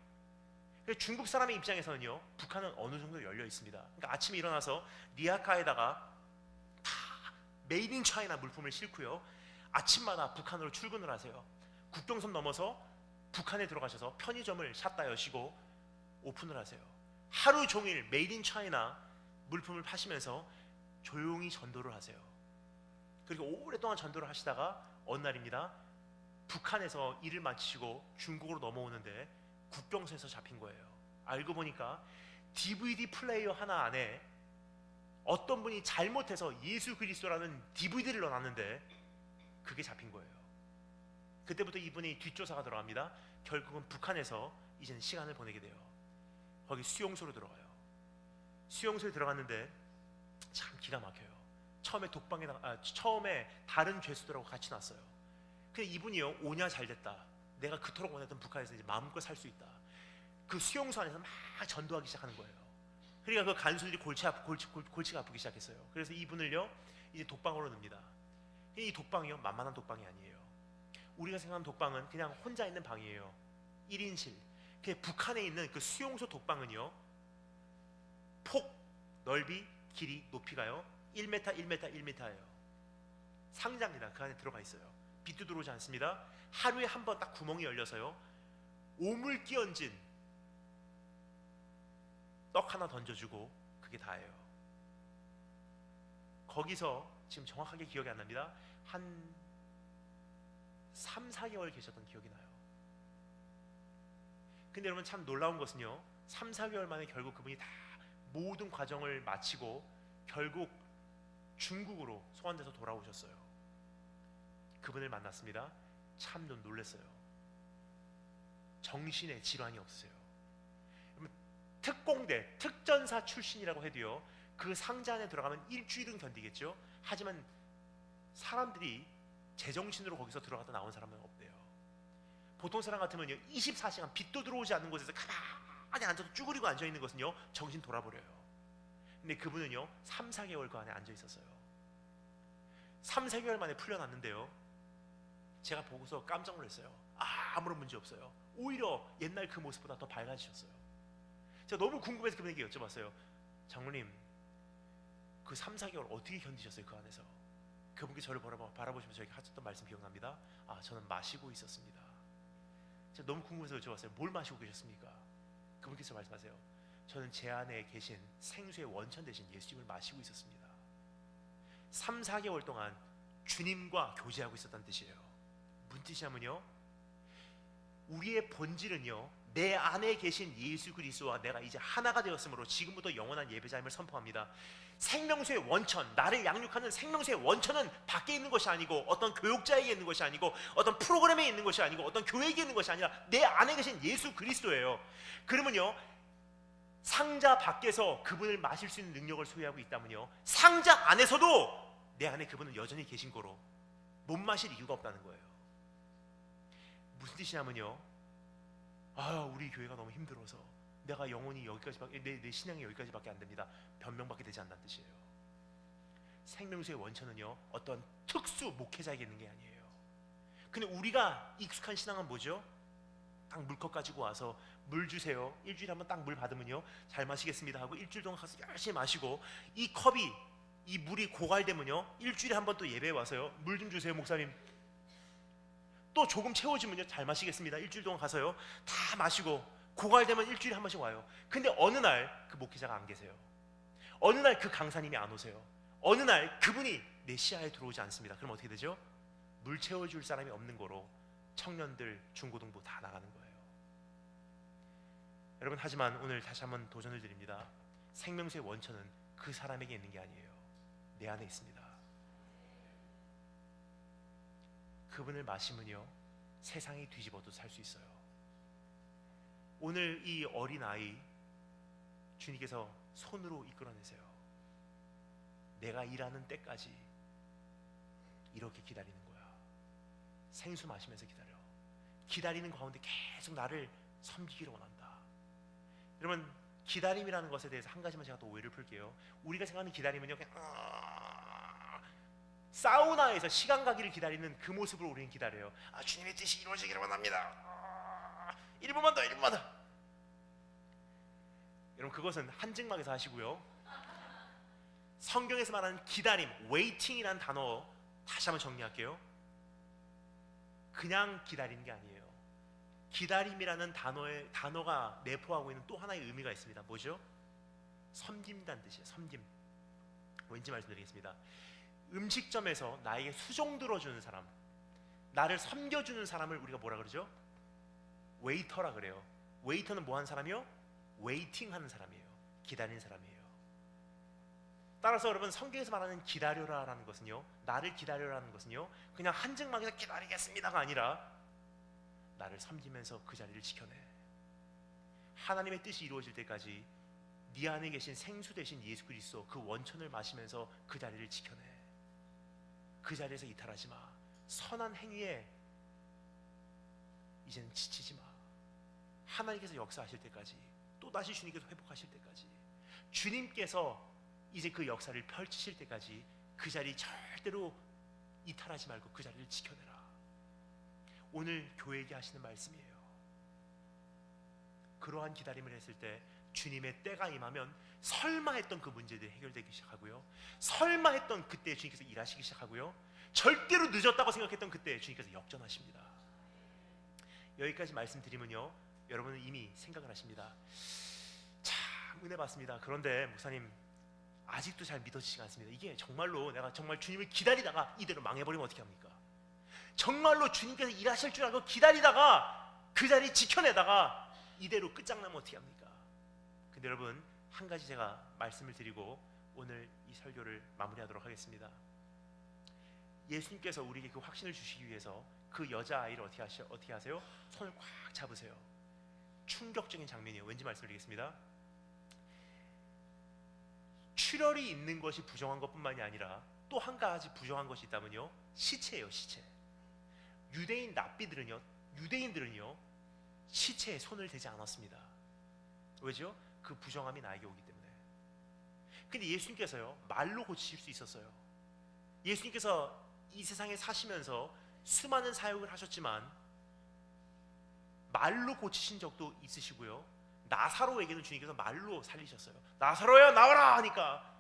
[SPEAKER 1] 중국 사람의 입장에서는요, 북한은 어느 정도 열려 있습니다. 그러니까 아침에 일어나서 리아카에다가 다 메이드 인 차이나 물품을 싣고요, 아침마다 북한으로 출근을 하세요. 국경선 넘어서 북한에 들어가셔서 편의점을 샷다 여시고 오픈을 하세요. 하루 종일 메이드 인 차이나 물품을 파시면서 조용히 전도를 하세요. 그리고 오랫동안 전도를 하시다가 어느 날입니다, 북한에서 일을 마치시고 중국으로 넘어오는데 국경선에서 잡힌 거예요. 알고 보니까 DVD 플레이어 하나 안에 어떤 분이 잘못해서 예수 그리스도라는 DVD를 넣어놨는데 그게 잡힌 거예요. 그때부터 이분이 뒷조사가 들어갑니다. 결국은 북한에서 이제는 시간을 보내게 돼요. 거기 수용소로 들어가요. 수용소에 들어갔는데 참 기가 막혀요. 처음에 다른 죄수들하고 같이 났어요. 근데 이분이요, 오냐 잘됐다, 내가 그토록 원했던 북한에서 이제 마음껏 살 수 있다, 그 수용소 안에서 막 전도하기 시작하는 거예요. 그러니까 그 간수들이 골치가 아프기 시작했어요. 그래서 이분을요 이제 독방으로 넣습니다. 이 독방이요 만만한 독방이 아니에요. 우리가 생각하는 독방은 그냥 혼자 있는 방이에요. 1인실. 북한에 있는 그 수용소 독방은요, 폭, 넓이, 길이, 높이가요 1m, 1m, 1m예요. 상자입니다. 그 안에 들어가 있어요. 빛도 들어오지 않습니다. 하루에 한 번 딱 구멍이 열려서요, 오물 끼얹은 떡 하나 던져주고 그게 다예요. 거기서 지금 정확하게 기억이 안 납니다. 한 3, 4개월 계셨던 기억이 나요. 근데 여러분 참 놀라운 것은요, 3, 4개월 만에 결국 그분이 다 모든 과정을 마치고 결국 중국으로 소환돼서 돌아오셨어요. 그분을 만났습니다. 참 놀랐어요. 정신에 질환이 없으세요. 특공대, 특전사 출신이라고 해도요, 그 상자 안에 들어가면 일주일은 견디겠죠. 하지만 사람들이 제정신으로 거기서 들어갔다 나온 사람은 없대요. 보통 사람 같으면요 24시간 빛도 들어오지 않는 곳에서 가만히 앉아서 쭈그리고 앉아있는 것은요 정신 돌아버려요. 근데 그분은요 3, 4개월 그 안에 앉아있었어요. 3, 4개월 만에 풀려났는데요, 제가 보고서 깜짝 놀랐어요. 아무런 문제 없어요. 오히려 옛날 그 모습보다 더 밝아지셨어요. 제가 너무 궁금해서 그분에게 여쭤봤어요. 장로님, 그 3, 4개월 어떻게 견디셨어요? 그 안에서. 그분께 저를 바라보시면서 저에게 하셨던 말씀 기억납니다. 저는 마시고 있었습니다. 제가 너무 궁금해서 여쭤봤어요. 뭘 마시고 계셨습니까? 그분께서 말씀하세요. 저는 제 안에 계신 생수의 원천 대신 예수님을 마시고 있었습니다. 3, 4개월 동안 주님과 교제하고 있었다는 뜻이에요. 무슨 뜻이냐면요, 우리의 본질은요 내 안에 계신 예수 그리스도와 내가 이제 하나가 되었으므로 지금부터 영원한 예배자임을 선포합니다. 생명수의 원천, 나를 양육하는 생명수의 원천은 밖에 있는 것이 아니고 어떤 교육자에게 있는 것이 아니고 어떤 프로그램에 있는 것이 아니고 어떤 교회에게 있는 것이 아니라 내 안에 계신 예수 그리스도예요. 그러면요 상자 밖에서 그분을 마실 수 있는 능력을 소유하고 있다면요, 상자 안에서도 내 안에 그분은 여전히 계신 거로 못 마실 이유가 없다는 거예요. 무슨 뜻이냐면요, 우리 교회가 너무 힘들어서 내가 영혼이 여기까지밖에, 내 신앙이 여기까지밖에 안 됩니다, 변명받게 되지 않는다는 뜻이에요. 생명수의 원천은요 어떤 특수 목회자에게 있는 게 아니에요. 근데 우리가 익숙한 신앙은 뭐죠? 딱 물컵 가지고 와서 물 주세요, 일주일에 한번 딱 물 받으면요 잘 마시겠습니다 하고 일주일 동안 가서 열심히 마시고, 이 컵이, 이 물이 고갈되면요 일주일에 한번 또 예배에 와서요 물 좀 주세요 목사님, 또 조금 채워지면요 잘 마시겠습니다 일주일 동안 가서요 다 마시고, 고갈되면 일주일에 한 번씩 와요. 근데 어느 날 그 목회자가 안 계세요. 어느 날 그 강사님이 안 오세요. 어느 날 그분이 내 시야에 들어오지 않습니다. 그럼 어떻게 되죠? 물 채워줄 사람이 없는 거로 청년들, 중고등부 다 나가는 거예요. 여러분, 하지만 오늘 다시 한번 도전을 드립니다. 생명수의 원천은 그 사람에게 있는 게 아니에요. 내 안에 있습니다. 그분을 마시면요 세상이 뒤집어도 살 수 있어요. 오늘 이 어린아이 주님께서 손으로 이끌어내세요. 내가 일하는 때까지 이렇게 기다리는 거야. 생수 마시면서 기다리는 가운데 계속 나를 섬기기를 원한다. 여러분, 기다림이라는 것에 대해서 한 가지만 제가 또 오해를 풀게요. 우리가 생각하는 기다림은요 그냥 사우나에서 시간 가기를 기다리는 그 모습으로 우리는 기다려요. 주님의 뜻이 이루어지기를 원합니다. 1분만 더, 1분만 더. 여러분, 그것은 한증막에서 하시고요. 성경에서 말하는 기다림, waiting이라는 단어 다시 한번 정리할게요. 그냥 기다리는 게 아니에요. 기다림이라는 단어가 내포하고 있는 또 하나의 의미가 있습니다. 뭐죠? 섬긴다는 뜻이에요. 섬김. 왠지 말씀드리겠습니다. 음식점에서 나에게 수종 들어주는 사람, 나를 섬겨주는 사람을 우리가 뭐라 그러죠? 웨이터라 그래요. 웨이터는 뭐 하는 사람이요? 웨이팅 하는 사람이에요. 기다리는 사람이에요. 따라서 여러분, 성경에서 말하는 기다려라라는 것은요, 나를 기다려라는 것은요, 그냥 한증막에서 기다리겠습니다가 아니라 나를 섬기면서 그 자리를 지켜내. 하나님의 뜻이 이루어질 때까지 네 안에 계신 생수 대신 예수 그리스도 그 원천을 마시면서 그 자리를 지켜내. 그 자리에서 이탈하지 마. 선한 행위에 이제는 지치지 마. 하나님께서 역사하실 때까지, 또다시 주님께서 회복하실 때까지, 주님께서 이제 그 역사를 펼치실 때까지 그 자리 절대로 이탈하지 말고 그 자리를 지켜내라. 오늘 교회에게 하시는 말씀이에요. 그러한 기다림을 했을 때 주님의 때가 임하면 설마 했던 그 문제들이 해결되기 시작하고요, 설마 했던 그때 주님께서 일하시기 시작하고요, 절대로 늦었다고 생각했던 그때 주님께서 역전하십니다. 여기까지 말씀드리면요, 여러분은 이미 생각을 하십니다. 참 은혜 받습니다. 그런데 목사님, 아직도 잘 믿어지지가 않습니다. 이게 정말로 내가 정말 주님을 기다리다가 이대로 망해버리면 어떻게 합니까? 정말로 주님께서 일하실 줄 알고 기다리다가 그 자리 지켜내다가 이대로 끝장나면 어떻게 합니까? 근데 여러분, 한 가지 제가 말씀을 드리고 오늘 이 설교를 마무리하도록 하겠습니다. 예수님께서 우리에게 그 확신을 주시기 위해서 그 여자아이를 어떻게 하세요? 손을 꽉 잡으세요. 충격적인 장면이에요. 왠지 말씀드리겠습니다. 출혈이 있는 것이 부정한 것뿐만이 아니라 또 한 가지 부정한 것이 있다면요, 시체예요. 시체. 유대인들은요 시체에 손을 대지 않았습니다. 왜죠? 그 부정함이 나에게 오기 때문에. 근데 예수님께서요 말로 고치실 수 있었어요. 예수님께서 이 세상에 사시면서 수많은 사역을 하셨지만 말로 고치신 적도 있으시고요, 나사로에게는 주님께서 말로 살리셨어요. 나사로야 나와라 하니까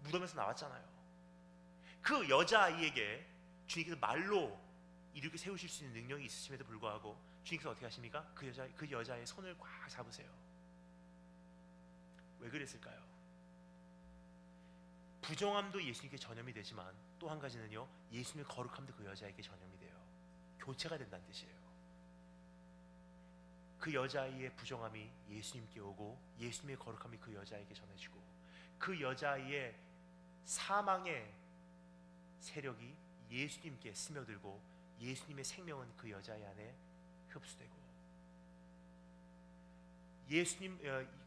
[SPEAKER 1] 무덤에서 나왔잖아요. 그 여자아이에게 주님께서 말로 이렇게 세우실 수 있는 능력이 있으심에도 불구하고 주님께서 어떻게 하십니까? 그 여자의 손을 꽉 잡으세요. 왜 그랬을까요? 부정함도 예수님께 전염이 되지만 또 한 가지는요, 예수님의 거룩함도 그 여자에게 전염이 돼요. 교체가 된다는 뜻이에요. 그 여자아이의 부정함이 예수님께 오고 예수님의 거룩함이 그 여자에게 전해지고 그 여자아이의 사망의 세력이 예수님께 스며들고 예수님의 생명은 그 여자아이 안에 흡수되고,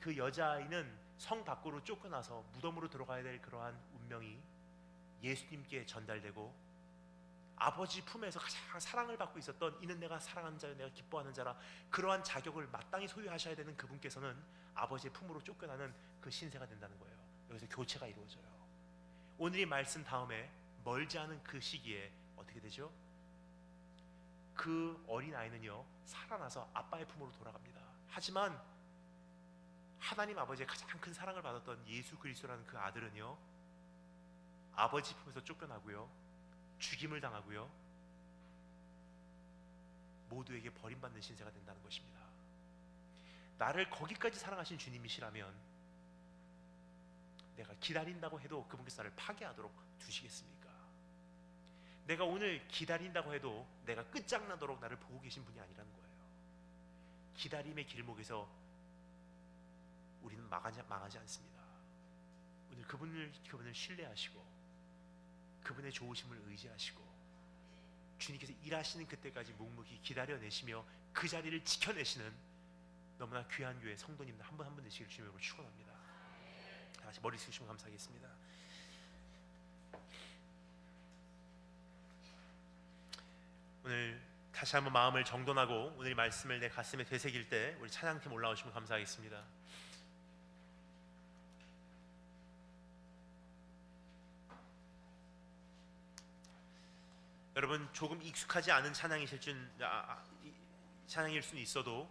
[SPEAKER 1] 그 여자아이는 성 밖으로 쫓겨나서 무덤으로 들어가야 될 그러한 운명이 예수님께 전달되고, 아버지 품에서 가장 사랑을 받고 있었던 이는 내가 사랑하는 자요 내가 기뻐하는 자라, 그러한 자격을 마땅히 소유하셔야 되는 그분께서는 아버지의 품으로 쫓겨나는 그 신세가 된다는 거예요. 여기서 교체가 이루어져요. 오늘 이 말씀 다음에 멀지 않은 그 시기에 어떻게 되죠? 그 어린아이는요 살아나서 아빠의 품으로 돌아갑니다. 하지만 하나님 아버지의 가장 큰 사랑을 받았던 예수 그리스도라는 그 아들은요 아버지 품에서 쫓겨나고요, 죽임을 당하고요, 모두에게 버림받는 신세가 된다는 것입니다. 나를 거기까지 사랑하신 주님이시라면 내가 기다린다고 해도 그분께서 나를 파괴하도록 두시겠습니까? 내가 오늘 기다린다고 해도 내가 끝장나도록 나를 보고 계신 분이 아니라는 거예요. 기다림의 길목에서 우리는 망하지 않습니다. 오늘 그분을 신뢰하시고 그분의 좋으심을 의지하시고 주님께서 일하시는 그때까지 묵묵히 기다려내시며 그 자리를 지켜내시는 너무나 귀한 교회 성도님들 한 분 한 분 되시길 주님으로 축원합니다. 다 같이 머리 숙이시면 감사하겠습니다. 오늘 다시 한번 마음을 정돈하고 오늘 이 말씀을 내 가슴에 되새길 때 우리 찬양팀 올라오시면 감사하겠습니다. 여러분, 조금 익숙하지 않은 찬양일 수는 있어도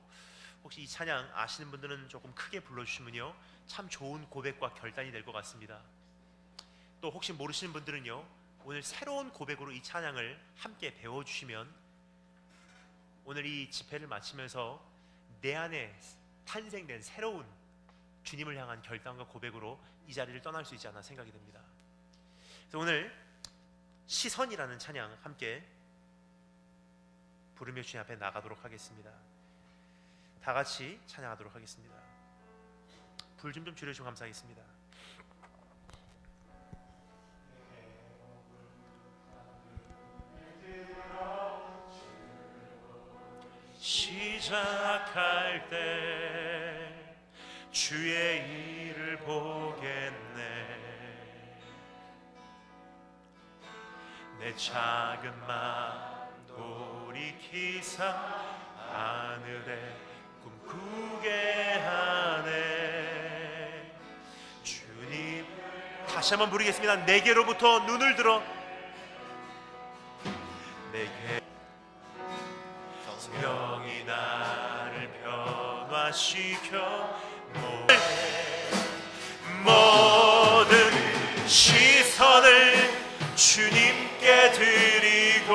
[SPEAKER 1] 혹시 이 찬양 아시는 분들은 조금 크게 불러주시면요 참 좋은 고백과 결단이 될 것 같습니다. 또 혹시 모르시는 분들은요 오늘 새로운 고백으로 이 찬양을 함께 배워주시면 오늘 이 집회를 마치면서 내 안에 탄생된 새로운 주님을 향한 결단과 고백으로 이 자리를 떠날 수 있지 않나 생각이 됩니다. 그래서 오늘 시선이라는 찬양 함께 부르며 주님 앞에 나가도록 하겠습니다. 다 같이 찬양하도록 하겠습니다. 불 좀 줄여주시면 감사하겠습니다. 시작할 때 주의 일을 보겠네. 내 작은 마음 돌이키사 하늘에 꿈꾸게 하네. 주님, 다시 한번 부르겠습니다. 내게로부터 눈을 들어 내게 성령이 나를 변화시켜 모든 시선을 주님께 드리고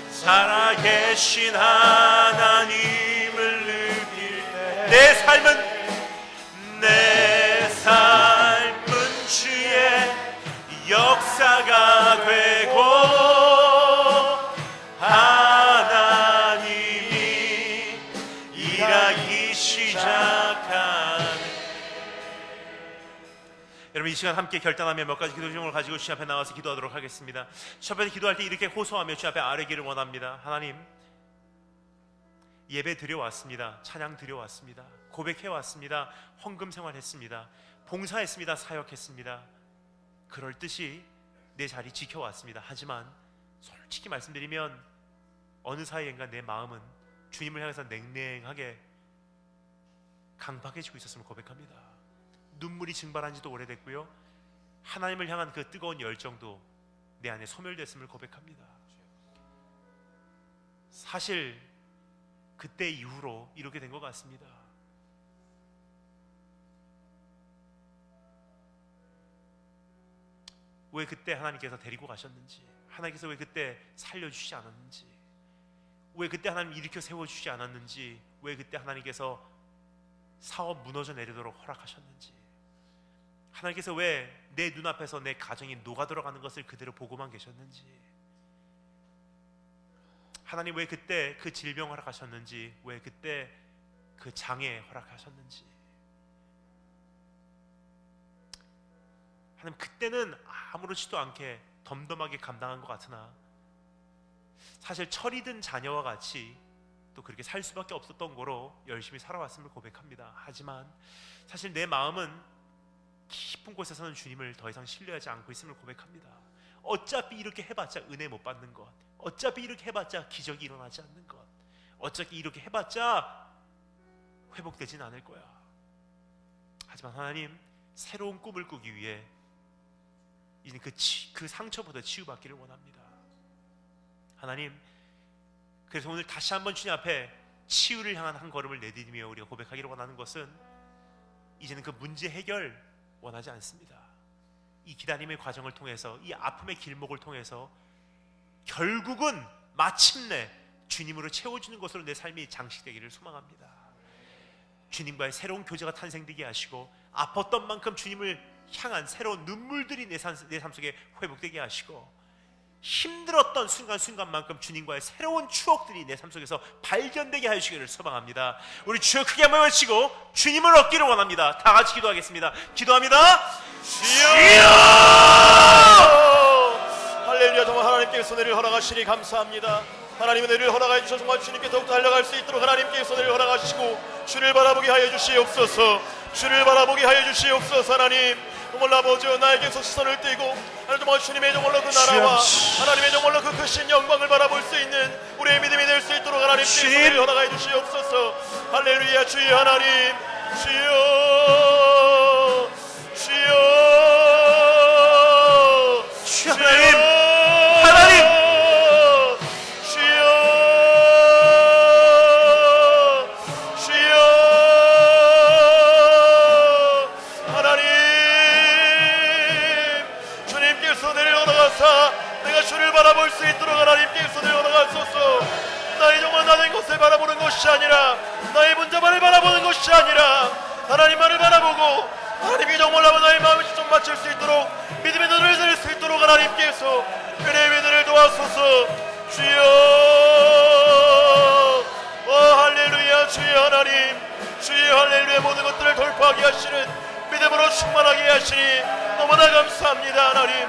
[SPEAKER 1] 살아계신 하나님을 느낄 때 내 삶은 주의 역사가 되고 하나님이 일하기 시작하네. 여러분, 이 시간 함께 결단하며 몇 가지 기도 제목을 가지고 주님 앞에 나와서 기도하도록 하겠습니다. 첫 번째, 기도할 때 이렇게 호소하며 주님 앞에 아뢰기를 원합니다. 하나님, 예배 드려왔습니다. 찬양 드려왔습니다. 고백해왔습니다. 헌금 생활했습니다. 봉사했습니다. 사역했습니다. 그럴듯이 내 자리 지켜왔습니다. 하지만 솔직히 말씀드리면 어느 사이인가 내 마음은 주님을 향해서 냉랭하게 강박해지고 있었음을 고백합니다. 눈물이 증발한 지도 오래됐고요, 하나님을 향한 그 뜨거운 열정도 내 안에 소멸됐음을 고백합니다. 사실 그때 이후로 이렇게 된 것 같습니다. 왜 그때 하나님께서 데리고 가셨는지, 하나님께서 왜 그때 살려주시지 않았는지, 왜 그때 하나님 일으켜 세워주시지 않았는지, 왜 그때 하나님께서 사업 무너져 내리도록 허락하셨는지, 하나님께서 왜 내 눈앞에서 내 가정이 녹아들어가는 것을 그대로 보고만 계셨는지, 하나님 왜 그때 그 질병 허락하셨는지, 왜 그때 그 장애 허락하셨는지. 하나님, 그때는 아무렇지도 않게 덤덤하게 감당한 것 같으나 사실 철이 든 자녀와 같이 또 그렇게 살 수밖에 없었던 거로 열심히 살아왔음을 고백합니다. 하지만 사실 내 마음은 깊은 곳에서는 주님을 더 이상 신뢰하지 않고 있음을 고백합니다. 어차피 이렇게 해봤자 은혜 못 받는 것, 어차피 이렇게 해봤자 기적이 일어나지 않는 것, 어차피 이렇게 해봤자 회복되진 않을 거야. 하지만 하나님, 새로운 꿈을 꾸기 위해 이제 그 상처보다 치유받기를 원합니다. 하나님, 그래서 오늘 다시 한번 주님 앞에 치유를 향한 한 걸음을 내디디며 우리가 고백하기를 원하는 것은, 이제는 그 문제 해결 원하지 않습니다. 이 기다림의 과정을 통해서, 이 아픔의 길목을 통해서 결국은 마침내 주님으로 채워주는 것으로 내 삶이 장식되기를 소망합니다. 주님과의 새로운 교제가 탄생되게 하시고, 아팠던 만큼 주님을 향한 새로운 눈물들이 내 삶 속에 회복되게 하시고, 힘들었던 순간순간만큼 주님과의 새로운 추억들이 내 삶 속에서 발견되게 하시기를 소망합니다. 우리 주여 크게 한번 외치고 주님을 얻기를 원합니다. 다 같이 기도하겠습니다. 기도합니다. 주여!
[SPEAKER 2] 할렐루야. 정말 하나님께서 은혜를 허락하시니 감사합니다. 하나님의 은혜를 허락해 주셔서 정말 주님께 더욱더 달려갈 수 있도록 하나님께서 은혜를 허락하시고 주를 바라보게 하여 주시옵소서. 주를 바라보게 하여 주시옵소서. 하나님, 정말 아버지여, 나에게서 시선을 떼고 하나님, 정말 주님의 정말로 그 나라와 하나님의 정말로 그 크신 영광을 바라볼 수 있는 우리의 믿음이 될 수 있도록 하나님께서 은혜를 허락해 주시옵소서. 할렐루야. 주여 하나님, 주여 주여
[SPEAKER 1] 주여 하나님,
[SPEAKER 2] 주를 바라볼 수 있도록 하나님께서 내어나가소서. 나의 정말 나된 것을 바라보는 것이 아니라, 나의 문제만을 바라보는 것이 아니라 하나님만을 바라보고 하나님이 정말 나의 마음을 좀 맞출 수 있도록 믿음의 눈을 들 수 있도록 하나님께서 은혜의 눈을 도와소서. 주여, 할렐루야. 주여 하나님, 주여 할렐루야. 모든 것들을 돌파하게 하시는 믿음으로 충만하게 하시니 너무나 감사합니다. 하나님,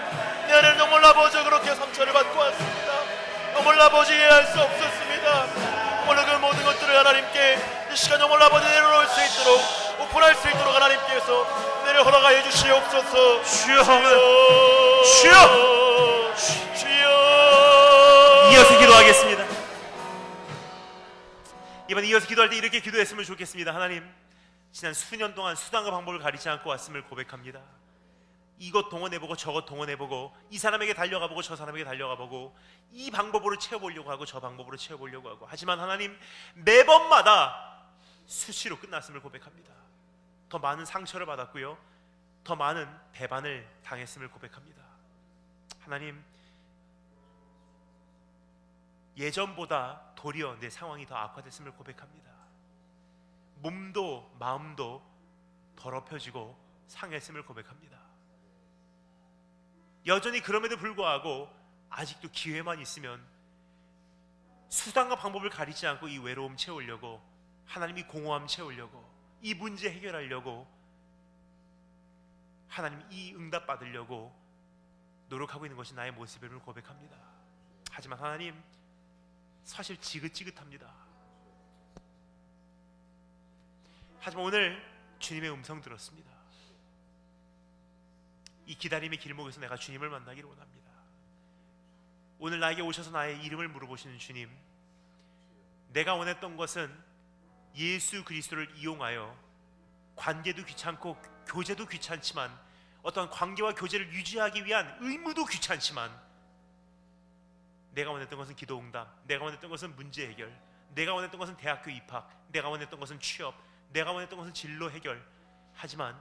[SPEAKER 2] 내 안에는 정말 아버지 그렇게 상처를 받고 왔습니다. 정말 아버지 이해할 수 없었습니다. 정말 그 모든 것들을 하나님께 이 시간 정말 아버지 내려놓을 수 있도록 오픈할 수 있도록 하나님께서 내려 허락하여 주시옵소서.
[SPEAKER 1] 주여,
[SPEAKER 2] 주여
[SPEAKER 1] 이어서 기도하겠습니다. 이번에 이어서 기도할 때 이렇게 기도했으면 좋겠습니다. 하나님, 지난 수년 동안 수단과 방법을 가리지 않고 왔음을 고백합니다. 이것 동원해보고 저것 동원해보고 이 사람에게 달려가보고 저 사람에게 달려가보고 이 방법으로 채워보려고 하고 저 방법으로 채워보려고 하고, 하지만 하나님 매번마다 수치로 끝났음을 고백합니다. 더 많은 상처를 받았고요, 더 많은 배반을 당했음을 고백합니다. 하나님, 예전보다 도리어 내 상황이 더 악화됐음을 고백합니다. 몸도 마음도 더럽혀지고 상했음을 고백합니다. 여전히 그럼에도 불구하고 아직도 기회만 있으면 수단과 방법을 가리지 않고 이 외로움 채우려고, 하나님이 공허함 채우려고, 이 문제 해결하려고, 하나님 이 응답 받으려고 노력하고 있는 것이 나의 모습임을 고백합니다. 하지만 하나님, 사실 지긋지긋합니다. 하지만 오늘 주님의 음성 들었습니다. 이 기다림의 길목에서 내가 주님을 만나기를 원합니다. 오늘 나에게 오셔서 나의 이름을 물어보시는 주님, 내가 원했던 것은 예수 그리스도를 이용하여 관계도 귀찮고 교제도 귀찮지만, 어떤 관계와 교제를 유지하기 위한 의무도 귀찮지만, 내가 원했던 것은 기도 응답, 내가 원했던 것은 문제 해결, 내가 원했던 것은 대학교 입학, 내가 원했던 것은 취업, 내가 원했던 것은 진로 해결. 하지만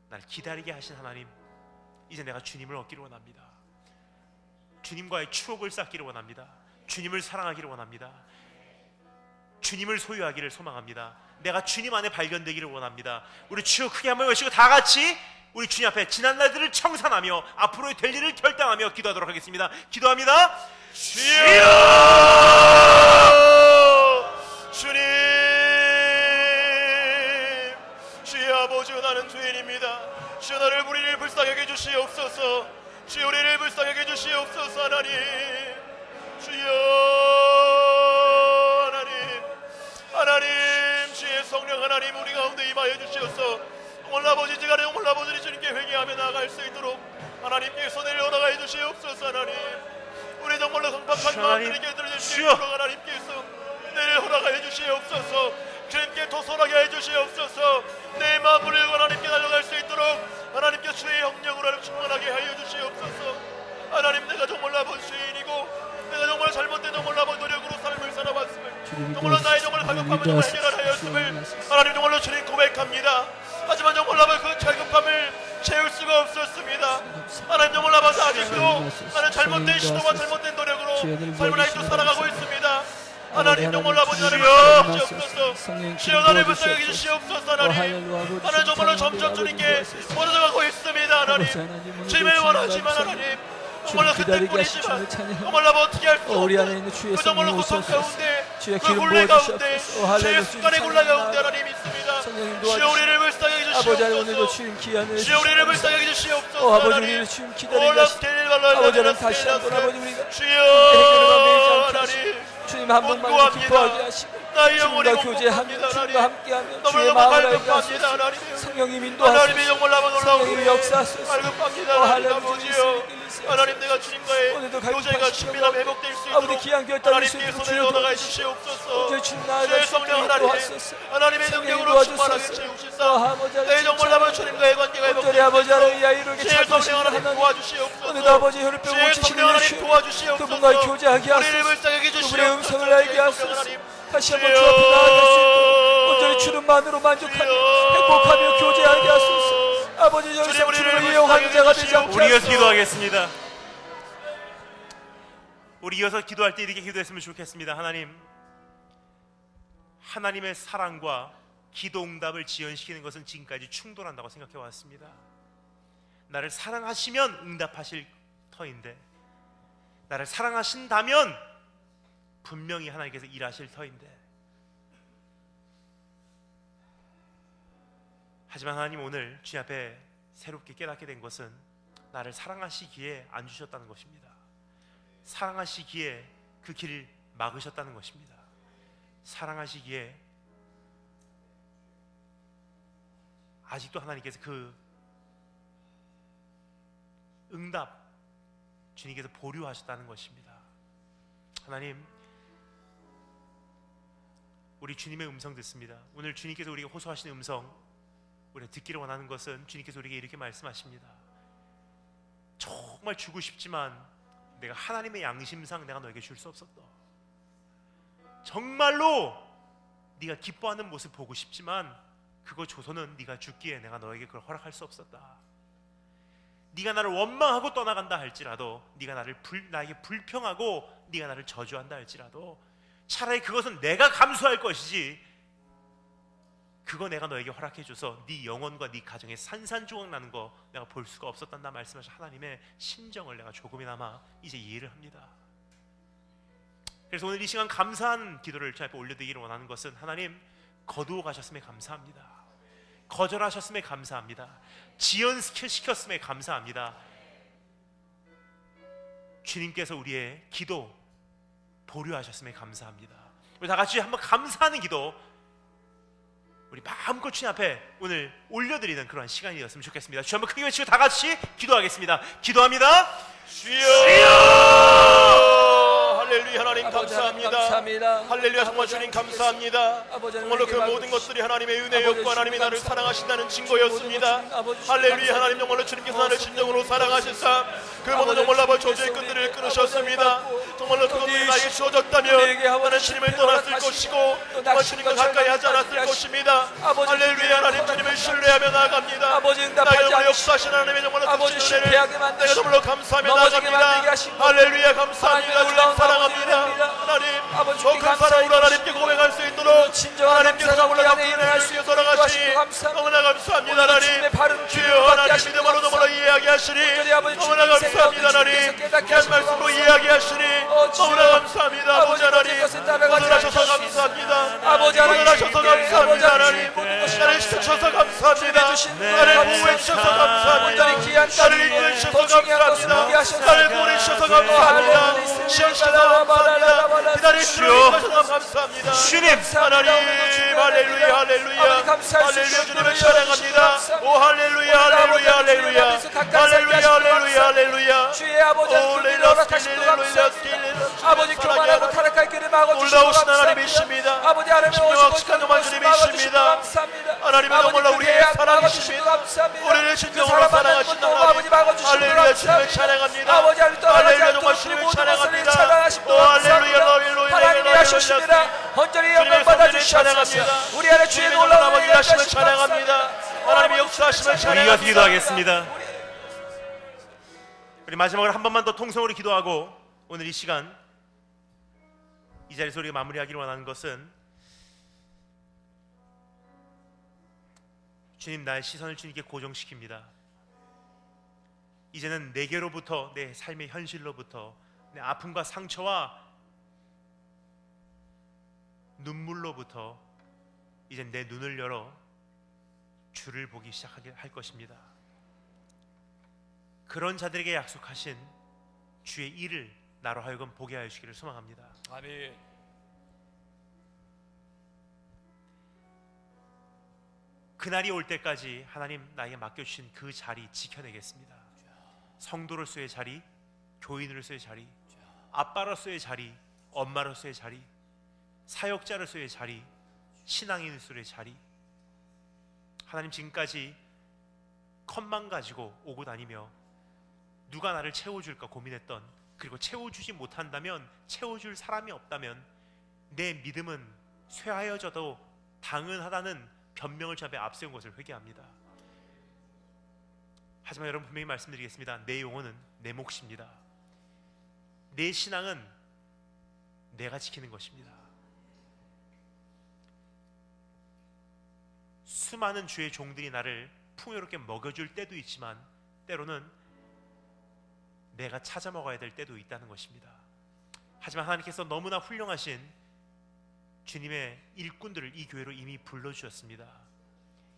[SPEAKER 1] 날 기다리게 하신 하나님, 이제 내가 주님을 얻기를 원합니다. 주님과의 추억을 쌓기를 원합니다. 주님을 사랑하기를 원합니다. 주님을 소유하기를 소망합니다. 내가 주님 안에 발견되기를 원합니다. 우리 주여 크게 한번 외치고 다 같이 우리 주님 앞에 지난 날들을 청산하며 앞으로의 될 일을 결단하며 기도하도록 하겠습니다. 기도합니다.
[SPEAKER 2] 주여, 주님, 주여 아버지, 나는 죄인입니다. 주여 나를 우리를 불쌍하게 해 주시옵소서. 주여 우리를 불쌍하게 해 주시옵소서. 하나님, 주여 하나님, 주의 성령 하나님 우리 가운데 임하여 주시옵소서. 정말 아버지, 제가 정말 아버지 주님께 회개하며 나아갈 수 있도록 하나님께서 내려 허락하여 주시옵소서. 하나님, 우리 정말로 강박한 마음들에게 들어주시도록 하나님께서 내려 허락하여 주시옵소서. 주님께 도설하게 해주시옵소서. 내 마음을 하나님께 달려갈 수 있도록 하나님께 주의 영역으로 충만하게 하여 주시옵소서. 하나님, 내가 정말 아버지 죄인이고 내가 정말 잘못된 정말 아버지 노력으로 삶을 살아왔음을, 정말로 나의 정말 가격함을 정말 해결하였음을 하나님 정말로 주님 고백합니다. 하지만 정말 아버지 그 갈급함을 채울 수가 없었습니다. 하나님 정말 아버지 아직도 나는 잘못된 시도와 잘못된 노력으로 삶을 아직도 살아가고 있습니다. 하나님 정말 아버지 나를 불쌍하게 주시옵소서. 주여 나를 불쌍하게 주시옵소서. 하나님, 나는 정말로 점점 주님께 멀어져가고 있습니다. 하나님, 주님을 원하지만 하나님 정말로 그때뿐이지만 정말로 어떻게 할 수 없는 그 정말로 고통 가운데, 그 굴레 가운데, 주의 습관의 굴레 가운데 하나님 있습니다. 주여 우리를 불쌍하게 주시옵소서. 주여 우리를 불쌍하게 주시옵소서.
[SPEAKER 3] 아버지, 우리를 주님 기다리게 하시옵소서. 아버지는 다시 한번 아버지 우리가
[SPEAKER 2] 주여 하나님
[SPEAKER 3] 주님 한 번만 기뻐하게 하시고 주님과 교제하며 주님과 함께하며 주의 마음을 알게 하소서. 성령님 인도하소서. 성령님 역사하소서. 할렐루야.
[SPEAKER 2] 하나님, 내가 주님과의 교제가 친밀함 회복될 수 있도록 하나님께서 내려 허락해 주시옵소서. 주의 성령 하나님, 하나님의 능력으로 충만하게 채우시사 내 정말 아버지 주님과의 관계가 회복될 수 있도록 주의 성령 하나님 도와주시옵소서. 주의 성령 하나님 도와주시옵소서.
[SPEAKER 3] 그분과 교제하게
[SPEAKER 2] 우리를
[SPEAKER 3] 하소서.
[SPEAKER 2] 불쌍하게
[SPEAKER 3] 그분의
[SPEAKER 2] 주시옵소서.
[SPEAKER 3] 음성을 알게 하소서. 다시 한번 주 앞에 나아갈 수 있도록 온전히 주님만으로 만족하며 행복하며 교제하게 하소서. 아버지, 여기서 주님을 이용하는 자가 되지 않게
[SPEAKER 1] 우리 이어서
[SPEAKER 3] 하소서.
[SPEAKER 1] 기도하겠습니다. 우리 이어서 기도할 때 이렇게 기도했으면 좋겠습니다. 하나님, 하나님의 사랑과 기도 응답을 지연시키는 것은 지금까지 충돌한다고 생각해 왔습니다. 나를 사랑하시면 응답하실 터인데, 나를 사랑하신다면 분명히 하나님께서 일하실 터인데, 하지만 하나님, 오늘 주님 앞에 새롭게 깨닫게 된 것은 나를 사랑하시기에 안 주셨다는 것입니다. 사랑하시기에 그 길을 막으셨다는 것입니다. 사랑하시기에 아직도 하나님께서 그 응답 주님께서 보류하셨다는 것입니다. 하나님, 우리 주님의 음성 듣습니다. 오늘 주님께서 우리에게 호소하시는 음성, 우리가 듣기를 원하는 것은 주님께서 우리에게 이렇게 말씀하십니다. 정말 주고 싶지만 내가 하나님의 양심상 내가 너에게 줄 수 없었다. 정말로 네가 기뻐하는 모습 보고 싶지만 그거 줘서는 네가 죽기에 내가 너에게 그걸 허락할 수 없었다. 네가 나를 원망하고 떠나간다 할지라도, 네가 나에게 불평하고 네가 나를 저주한다 할지라도 차라리 그것은 내가 감수할 것이지, 그거 내가 너에게 허락해줘서 네 영혼과 네 가정에 산산조각 나는 거 내가 볼 수가 없었단다 말씀하신 하나님의 심정을 내가 조금이나마 이제 이해를 합니다. 그래서 오늘 이 시간 감사한 기도를 주 앞에 올려드리기를 원하는 것은, 하나님, 거두어 가셨음에 감사합니다. 거절하셨음에 감사합니다. 지연시켰음에 감사합니다. 주님께서 우리의 기도 보류하셨음에 감사합니다. 우리 다 같이 한번 감사하는 기도 우리 마음껏 주님 앞에 오늘 올려드리는 그런 시간이었으면 좋겠습니다. 주 한번 크게 외치고 다 같이 기도하겠습니다. 기도합니다.
[SPEAKER 2] 주여! 할렐루야. 하나님
[SPEAKER 3] 아버지 하나님
[SPEAKER 2] 감사합니다.
[SPEAKER 3] 감사합니다.
[SPEAKER 2] 할렐루야. 정말
[SPEAKER 3] 아버지
[SPEAKER 2] 주님
[SPEAKER 3] 하나님
[SPEAKER 2] 감사합니다.
[SPEAKER 3] 아버지
[SPEAKER 2] 정말로 그
[SPEAKER 3] 하나님
[SPEAKER 2] 모든
[SPEAKER 3] 아버지
[SPEAKER 2] 것들이 하나님의
[SPEAKER 3] 아버지
[SPEAKER 2] 은혜였고 하나님이
[SPEAKER 3] 주님
[SPEAKER 2] 나를
[SPEAKER 3] 감사합니다.
[SPEAKER 2] 사랑하신다는 증거였습니다.
[SPEAKER 3] 아버지 주님
[SPEAKER 2] 할렐루야.
[SPEAKER 3] 감사합니다.
[SPEAKER 2] 하나님 정말로 주님께서 나를 진정으로 사랑하시사 그 모든 정말로 아버지 저주의 끈들을 끊으셨습니다. 정말로 그것들이 나에게 주어졌다면 나는 주님을 떠났을 것이고 정말 주님과 가까이 하지 않았을 것입니다. 할렐루야. 하나님 주님을 신뢰하며 나아갑니다.
[SPEAKER 3] 아버지
[SPEAKER 2] 나의
[SPEAKER 3] 응답하지
[SPEAKER 2] 정말
[SPEAKER 3] 않으시고
[SPEAKER 2] 역사하신 하나님의 정말로
[SPEAKER 3] 아버지
[SPEAKER 2] 그 은혜를
[SPEAKER 3] 실패하게
[SPEAKER 2] 내가
[SPEAKER 3] 만드시고
[SPEAKER 2] 정말로 감사하며
[SPEAKER 3] 넘어지게 만들게
[SPEAKER 2] 나아갑니다.
[SPEAKER 3] 하신 분,
[SPEAKER 2] 할렐루야. 감사합니다.
[SPEAKER 3] 하나님의
[SPEAKER 2] 주님
[SPEAKER 3] 놀라운
[SPEAKER 2] 사랑합니다.
[SPEAKER 3] 아버지입니다.
[SPEAKER 2] 하나님
[SPEAKER 3] 아버지
[SPEAKER 2] 더 큰 사랑으로 하나님께 고백할 수 있도록
[SPEAKER 3] 진정한
[SPEAKER 2] 하나님께서
[SPEAKER 3] 감사가
[SPEAKER 2] 정말
[SPEAKER 3] 우리 안에
[SPEAKER 2] 그
[SPEAKER 3] 일어날
[SPEAKER 2] 은혜를
[SPEAKER 3] 수
[SPEAKER 2] 위해
[SPEAKER 3] 있도록
[SPEAKER 2] 돌아가시니
[SPEAKER 3] 인도하시고 감사합니다.
[SPEAKER 2] 너무나 감사합니다.
[SPEAKER 3] 오늘
[SPEAKER 2] 하나님
[SPEAKER 3] 주님의 바른
[SPEAKER 2] 주여
[SPEAKER 3] 기회를 받게
[SPEAKER 2] 하나님
[SPEAKER 3] 하시고
[SPEAKER 2] 믿음으로 너무나
[SPEAKER 3] 감사합니다.
[SPEAKER 2] 이해하게 하시니
[SPEAKER 3] 특별히 아버지
[SPEAKER 2] 너무나
[SPEAKER 3] 주님
[SPEAKER 2] 감사합니다.
[SPEAKER 3] 생각을
[SPEAKER 2] 하나님
[SPEAKER 3] 주님께서 깨닫게
[SPEAKER 2] 귀한
[SPEAKER 3] 하시고
[SPEAKER 2] 말씀으로
[SPEAKER 3] 감사합니다.
[SPEAKER 2] 이해하게 하시니 너무나
[SPEAKER 3] 주여.
[SPEAKER 2] 감사합니다. 아버지 하나님
[SPEAKER 3] 모든 것을 따라가지
[SPEAKER 2] 거절하셔서
[SPEAKER 3] 않으시고
[SPEAKER 2] 감사합니다.
[SPEAKER 3] 아버지 하나님
[SPEAKER 2] 거절하셔서
[SPEAKER 3] 아버지
[SPEAKER 2] 감사합니다.
[SPEAKER 3] 하나님
[SPEAKER 2] 하나님
[SPEAKER 3] 모든 것을
[SPEAKER 2] 나를 지켜주셔서 감사합니다.
[SPEAKER 3] 주신
[SPEAKER 2] 나를
[SPEAKER 3] 감사합니다.
[SPEAKER 2] 보호해 주셔서 감사합니다.
[SPEAKER 3] 온전히 귀한
[SPEAKER 2] 나를
[SPEAKER 3] 땅에
[SPEAKER 2] 인도해 주셔서
[SPEAKER 3] 더 중요한 것을 보게
[SPEAKER 2] 감사합니다.
[SPEAKER 3] 하셔서
[SPEAKER 2] 나를 구원해 주셔서 감사합니다. 시험시켜서 감사합니다. 기다려 주셔서 감사합니다.
[SPEAKER 1] 주님,
[SPEAKER 2] 하나님 할렐루야. 할렐루야. 할렐루야. 주님을 찬양합니다. 오 할렐루야. 할렐루야. 할렐루야. 할렐루야. 할렐루야. 할렐루야.
[SPEAKER 3] 주의 아버지 하나님 그 길을 허락하시고 감사합니다. 아버지 교만하고 타락할 길을 막아주시고
[SPEAKER 2] 놀라우신
[SPEAKER 3] 감사합니다.
[SPEAKER 2] 하나님이십니다.
[SPEAKER 3] 아버지 하나님
[SPEAKER 2] 신령하고
[SPEAKER 3] 오시고
[SPEAKER 2] 착한
[SPEAKER 3] 것을
[SPEAKER 2] 주님이십니다.
[SPEAKER 3] 막아주시고 감사합니다.
[SPEAKER 2] 하나님은
[SPEAKER 3] 아버지
[SPEAKER 2] 정말로
[SPEAKER 3] 그
[SPEAKER 2] 우리의
[SPEAKER 3] 계약
[SPEAKER 2] 사랑이십니다.
[SPEAKER 3] 막아주시고 감사합니다.
[SPEAKER 2] 우리를
[SPEAKER 3] 그
[SPEAKER 2] 진정으로
[SPEAKER 3] 사람 만나는
[SPEAKER 2] 사랑하신
[SPEAKER 3] 것도
[SPEAKER 2] 하나님.
[SPEAKER 3] 아버지 막아주시고
[SPEAKER 2] 할렐루야. 주님을
[SPEAKER 3] 감사합니다.
[SPEAKER 2] 찬양합니다.
[SPEAKER 3] 아버지 하나님 떠나가지
[SPEAKER 2] 할렐루야. 정말
[SPEAKER 3] 않도록 그
[SPEAKER 2] 주님을
[SPEAKER 3] 모든 것을
[SPEAKER 2] 찬양합니다.
[SPEAKER 3] 찬양하시고
[SPEAKER 2] 오 할렐루야.
[SPEAKER 3] 감사합니다.
[SPEAKER 2] 할렐루야.
[SPEAKER 3] 하나님이 하셨습니다. 헌전히 영광 받아주시옵소서. 우리 안에 주의 놀라운
[SPEAKER 2] 아버지
[SPEAKER 3] 은혜를
[SPEAKER 2] 하심을
[SPEAKER 3] 하시고
[SPEAKER 2] 찬양합니다.
[SPEAKER 3] 감사합니다.
[SPEAKER 2] 하나님의 역사하심을
[SPEAKER 1] 우리 이어서
[SPEAKER 2] 찬양합니다.
[SPEAKER 1] 기도하겠습니다. 우리 마지막으로 한 번만 더 통성으로 기도하고 오늘 이 시간 이 자리에서 우리가 마무리하기를 원하는 것은, 주님, 나의 시선을 주님께 고정시킵니다. 이제는 내게로부터, 내 삶의 현실로부터, 내 아픔과 상처와 눈물로부터 이제 내 눈을 열어 주를 보기 시작하게 할 것입니다. 그런 자들에게 약속하신 주의 일을 나로 하여금 보게 하여 주시기를 소망합니다.
[SPEAKER 3] 아멘.
[SPEAKER 1] 그날이 올 때까지 하나님 나에게 맡겨주신 그 자리 지켜내겠습니다. 성도로서의 자리, 교인으로서의 자리, 아빠로서의 자리, 엄마로서의 자리, 사역자로서의 자리, 신앙인으로서의 자리. 하나님, 지금까지 컵만 가지고 오고 다니며 누가 나를 채워줄까 고민했던, 그리고 채워주지 못한다면, 채워줄 사람이 없다면 내 믿음은 쇠하여져도 당연하다는 변명을 주 앞에 앞세운 것을 회개합니다. 하지만 여러분, 분명히 말씀드리겠습니다. 내 영혼은 내 몫입니다. 내 신앙은 내가 지키는 것입니다. 수많은 주의 종들이 나를 풍요롭게 먹여줄 때도 있지만 때로는 내가 찾아 먹어야 될 때도 있다는 것입니다. 하지만 하나님께서 너무나 훌륭하신 주님의 일꾼들을 이 교회로 이미 불러주셨습니다.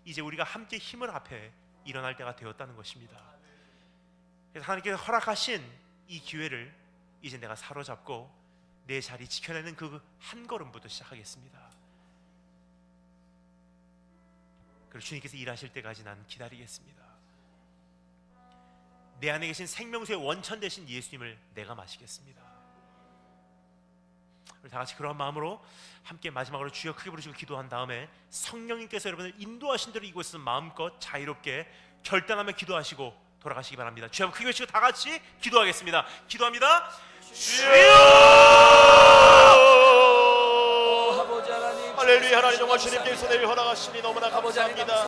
[SPEAKER 1] 이제 우리가 함께 힘을 합해 일어날 때가 되었다는 것입니다. 그래서 하나님께서 허락하신 이 기회를 이제 내가 사로잡고 내 자리 지켜내는 그 한 걸음부터 시작하겠습니다. 그리고 주님께서 일하실 때까지 난 기다리겠습니다. 내 안에 계신 생명수의 원천 되신 예수님을 내가 마시겠습니다. 우리 다 같이 그런 마음으로 함께 마지막으로 주여 크게 부르시고 기도한 다음에 성령님께서 여러분을 인도하신 대로 이곳에서 마음껏 자유롭게 결단하며 기도하시고 돌아가시기 바랍니다. 주여 한번 크게 외치고 다 같이 기도하겠습니다. 기도합니다. 주여!
[SPEAKER 3] 아버지 하나님,
[SPEAKER 2] 할렐루야. 하나님 정말 주님께서 내를 허락하시니 너무나 감사합니다.